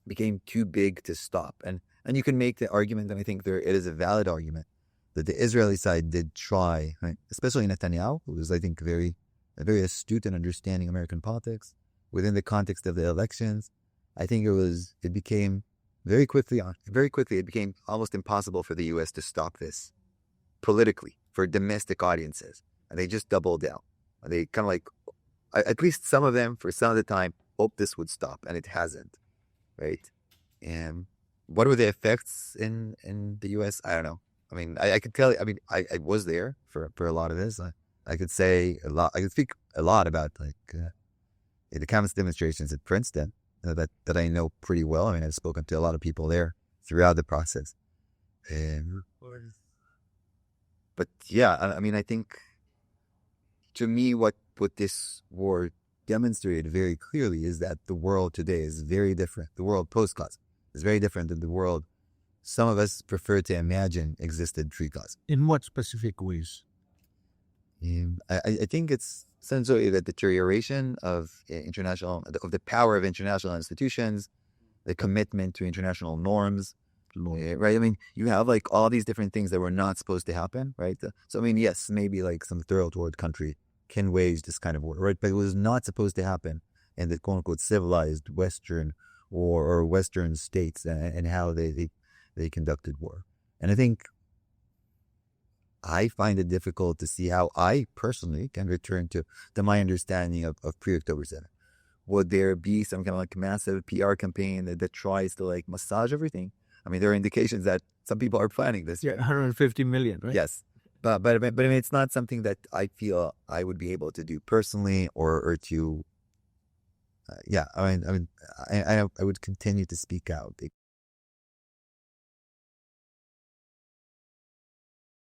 became too big to stop. And you can make the argument, and I think it is a valid argument, that the Israeli side did try, right? Especially Netanyahu, who was, I think, very astute in understanding American politics within the context of the elections. I think it became very quickly, it became almost impossible for the U.S. to stop this politically for domestic audiences. And they just doubled down. They kind of like, at least some of them, for some of the time, hoped this would stop, and it hasn't, right? And what were the effects in the U.S.? I don't know. I mean, I could tell you, I mean, I was there for a lot of this. I could say a lot, I could speak a lot about like the campus demonstrations at Princeton that I know pretty well. I mean, I've spoken to a lot of people there throughout the process. But yeah, I mean, I think to me, what this war demonstrated very clearly is that the world today is very different. The world post-Gaza is very different than the world some of us prefer to imagine existed pre-Gaza. In what specific ways? I think it's essentially the deterioration of the power of international institutions, the commitment to international norms, right? I mean, you have like all these different things that were not supposed to happen, right? So, I mean, yes, maybe like some third world country can wage this kind of war, right? But it was not supposed to happen in the quote unquote civilized Western or Western states and how they conducted war. And I think I find it difficult to see how I personally can return to my understanding of pre-October 7. Would there be some kind of like massive PR campaign that tries to like massage everything? I mean, there are indications that some people are planning this. Yeah, 150 million, right? Yes. But I mean, it's not something that I feel I would be able to do personally or to, I would continue to speak out.